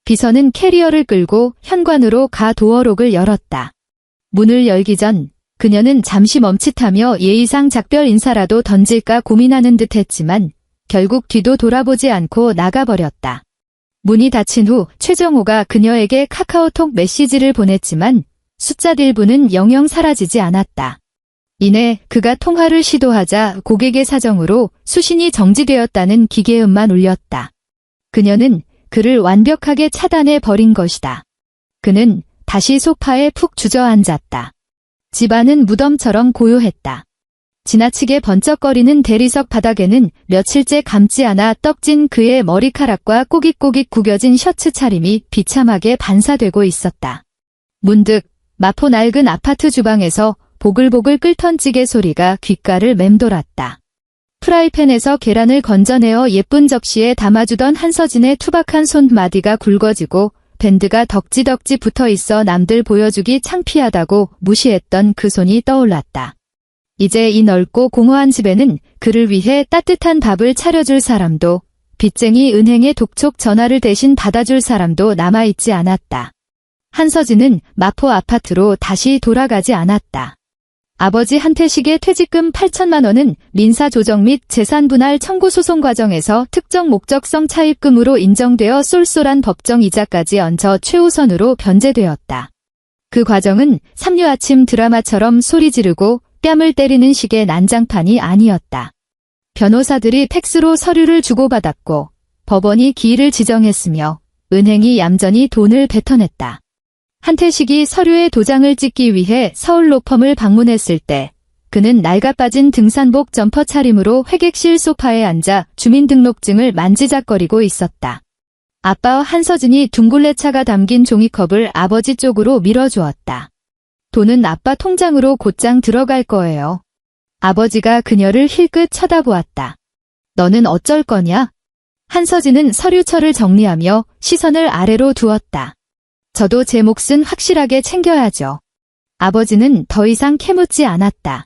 비서는 캐리어를 끌고 현관으로 가 도어록을 열었다. 문을 열기 전 그녀는 잠시 멈칫하며 예의상 작별 인사라도 던질까 고민하는 듯 했지만 결국 뒤도 돌아보지 않고 나가버렸다. 문이 닫힌 후 최정호가 그녀에게 카카오톡 메시지를 보냈지만 숫자 일부는 영영 사라지지 않았다. 이내 그가 통화를 시도하자 고객의 사정으로 수신이 정지되었다는 기계음만 울렸다. 그녀는 그를 완벽하게 차단해 버린 것이다. 그는 다시 소파에 푹 주저앉았다. 집안은 무덤처럼 고요했다. 지나치게 번쩍거리는 대리석 바닥에는 며칠째 감지 않아 떡진 그의 머리카락과 꼬깃꼬깃 구겨진 셔츠 차림이 비참하게 반사되고 있었다. 문득 마포 낡은 아파트 주방에서 보글보글 끓던 찌개 소리가 귓가를 맴돌았다. 프라이팬에서 계란을 건져내어 예쁜 접시에 담아주던 한서진의 투박한 손마디가 굵어지고 밴드가 덕지덕지 붙어있어 남들 보여주기 창피하다고 무시했던 그 손이 떠올랐다. 이제 이 넓고 공허한 집에는 그를 위해 따뜻한 밥을 차려줄 사람도, 빚쟁이 은행의 독촉 전화를 대신 받아줄 사람도 남아있지 않았다. 한서진은 마포 아파트로 다시 돌아가지 않았다. 아버지 한태식의 퇴직금 8천만 원은 민사조정 및 재산분할 청구 소송 과정에서 특정 목적성 차입금으로 인정되어 쏠쏠한 법정 이자까지 얹혀 최우선으로 변제되었다. 그 과정은 삼류아침 드라마처럼 소리 지르고 뺨을 때리는 식의 난장판이 아니었다. 변호사들이 팩스로 서류를 주고받았고 법원이 기일을 지정했으며 은행이 얌전히 돈을 뱉어냈다. 한태식이 서류에 도장을 찍기 위해 서울 로펌을 방문했을 때 그는 낡아빠진 등산복 점퍼 차림으로 회객실 소파에 앉아 주민등록증을 만지작거리고 있었다. 아빠와 한서진이 둥글레차가 담긴 종이컵을 아버지 쪽으로 밀어주었다. 돈은 아빠 통장으로 곧장 들어갈 거예요. 아버지가 그녀를 힐끗 쳐다보았다. 너는 어쩔 거냐? 한서진은 서류철을 정리하며 시선을 아래로 두었다. 저도 제 몫은 확실하게 챙겨야죠. 아버지는 더 이상 캐묻지 않았다.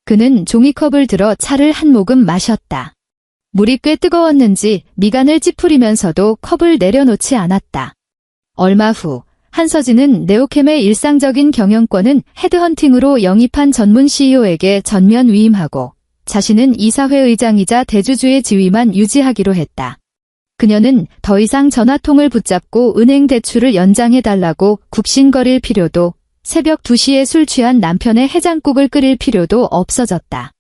그는 종이컵을 들어 차를 한 모금 마셨다. 물이 꽤 뜨거웠는지 미간을 찌푸리면서도 컵을 내려놓지 않았다. 얼마 후 한서진은 네오캠의 일상적인 경영권은 헤드헌팅으로 영입한 전문 CEO에게 전면 위임하고 자신은 이사회 의장이자 대주주의 지위만 유지하기로 했다. 그녀는 더 이상 전화통을 붙잡고 은행 대출을 연장해달라고 굽신거릴 필요도 새벽 2시에 술 취한 남편의 해장국을 끓일 필요도 없어졌다.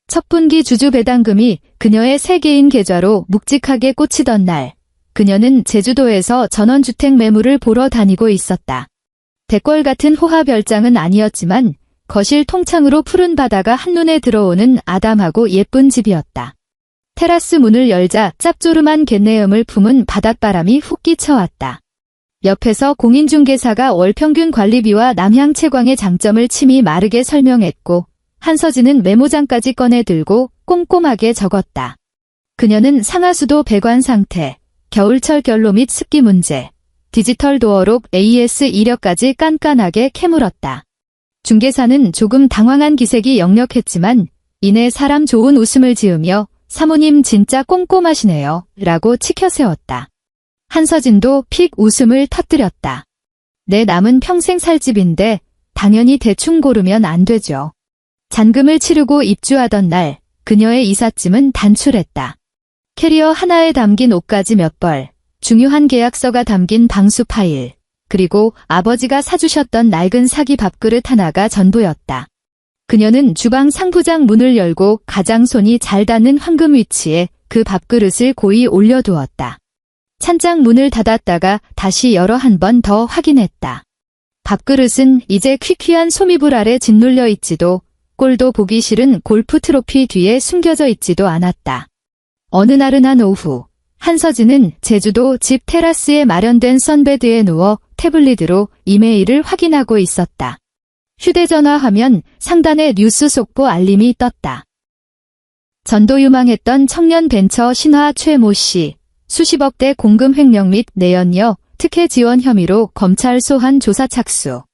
첫 분기 주주 배당금이 그녀의 세계인 계좌로 묵직하게 꽂히던 날, 그녀는 제주도에서 전원주택 매물을 보러 다니고 있었다. 대궐 같은 호화별장은 아니었지만 거실 통창으로 푸른 바다가 한눈에 들어오는 아담하고 예쁜 집이었다. 테라스 문을 열자 짭조름한 갯내음을 품은 바닷바람이 훅 끼쳐왔다. 옆에서 공인중개사가 월평균 관리비와 남향 채광의 장점을 침이 마르게 설명했고 한서진은 메모장까지 꺼내 들고 꼼꼼하게 적었다. 그녀는 상하수도 배관 상태, 겨울철 결로 및 습기 문제, 디지털 도어록 AS 이력까지 깐깐하게 캐물었다. 중개사는 조금 당황한 기색이 역력했지만 이내 사람 좋은 웃음을 지으며 사모님 진짜 꼼꼼하시네요 라고 치켜세웠다. 한서진도 픽 웃음을 터뜨렸다. 내 남은 평생 살 집인데 당연히 대충 고르면 안 되죠. 잔금을 치르고 입주하던 날 그녀의 이삿짐은 단출했다. 캐리어 하나에 담긴 옷가지 몇 벌, 중요한 계약서가 담긴 방수 파일, 그리고 아버지가 사주셨던 낡은 사기 밥그릇 하나가 전부였다. 그녀는 주방 상부장 문을 열고 가장 손이 잘 닿는 황금 위치에 그 밥그릇을 고이 올려두었다. 찬장 문을 닫았다가 다시 열어 한 번 더 확인했다. 밥그릇은 이제 퀴퀴한 소미불 아래 짓눌려 있지도 꼴도 보기 싫은 골프 트로피 뒤에 숨겨져 있지도 않았다. 어느 나른한 오후 한서진은 제주도 집 테라스에 마련된 선베드에 누워 태블릿으로 이메일을 확인하고 있었다. 휴대전화 화면 상단에 뉴스 속보 알림이 떴다. 전도 유망했던 청년 벤처 신화 최모 씨, 수십억대 공금 횡령 및 내연녀 특혜 지원 혐의로 검찰 소환 조사 착수.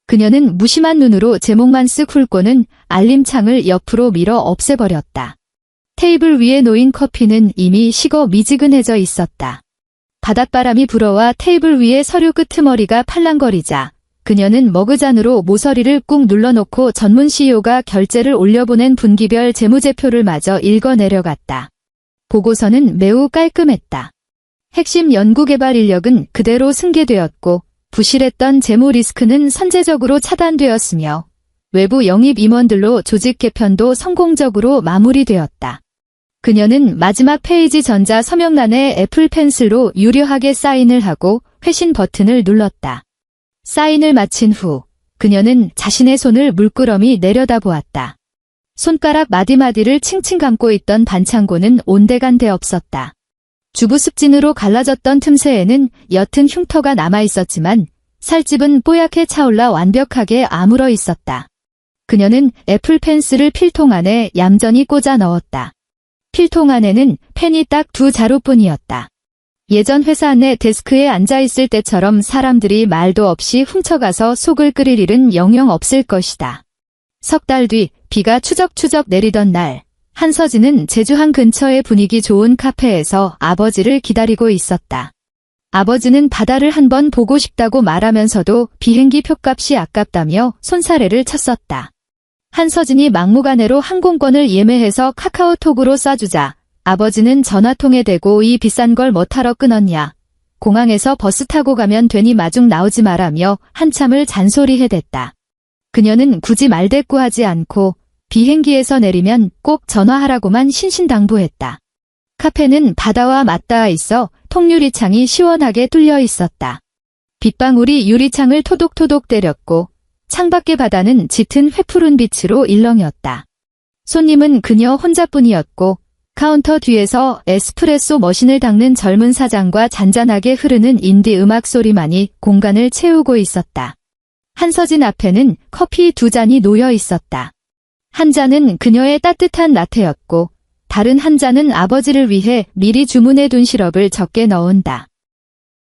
그녀는 무심한 눈으로 제목만 쓱 훑고는 알림창을 옆으로 밀어 없애버렸다. 테이블 위에 놓인 커피는 이미 식어 미지근해져 있었다. 바닷바람이 불어와 테이블 위에 서류 끄트머리가 팔랑거리자 그녀는 머그잔으로 모서리를 꾹 눌러놓고 전문 CEO가 결제를 올려보낸 분기별 재무제표를 마저 읽어 내려갔다. 보고서는 매우 깔끔했다. 핵심 연구개발 인력은 그대로 승계되었고 부실했던 재무 리스크는 선제적으로 차단되었으며 외부 영입 임원들로 조직 개편도 성공적으로 마무리되었다. 그녀는 마지막 페이지 전자 서명란에 애플 펜슬로 유려하게 사인을 하고 회신 버튼을 눌렀다. 사인을 마친 후 그녀는 자신의 손을 물끄러미 내려다보았다. 손가락 마디마디를 칭칭 감고 있던 반창고는 온데간데 없었다. 주부습진으로 갈라졌던 틈새에는 옅은 흉터가 남아있었지만 살집은 뽀얗게 차올라 완벽하게 아물어 있었다. 그녀는 애플 펜슬을 필통 안에 얌전히 꽂아 넣었다. 필통 안에는 펜이 딱 2자루뿐이었다. 예전 회사 내 데스크에 앉아있을 때처럼 사람들이 말도 없이 훔쳐가서 속을 끓일 일은 영영 없을 것이다. 석 달 뒤 비가 추적추적 내리던 날, 한서진은 제주항 근처의 분위기 좋은 카페에서 아버지를 기다리고 있었다. 아버지는 바다를 한번 보고 싶다고 말하면서도 비행기 표값이 아깝다며 손사래를 쳤었다. 한서진이 막무가내로 항공권을 예매해서 카카오톡으로 쏴주자 아버지는 전화통에 대고 이 비싼 걸 뭐 타러 끊었냐. 공항에서 버스 타고 가면 되니 마중 나오지 마라며 한참을 잔소리해댔다. 그녀는 굳이 말대꾸하지 않고 비행기에서 내리면 꼭 전화하라고만 신신당부했다. 카페는 바다와 맞닿아 있어 통유리창이 시원하게 뚫려 있었다. 빗방울이 유리창을 토독토독 때렸고 창밖의 바다는 짙은 회푸른 빛으로 일렁였다. 손님은 그녀 혼자뿐이었고 카운터 뒤에서 에스프레소 머신을 닦는 젊은 사장과 잔잔하게 흐르는 인디 음악 소리만이 공간을 채우고 있었다. 한서진 앞에는 커피 2잔이 놓여 있었다. 한 잔은 그녀의 따뜻한 라테였고 다른 한 잔은 아버지를 위해 미리 주문해둔 시럽을 적게 넣은다.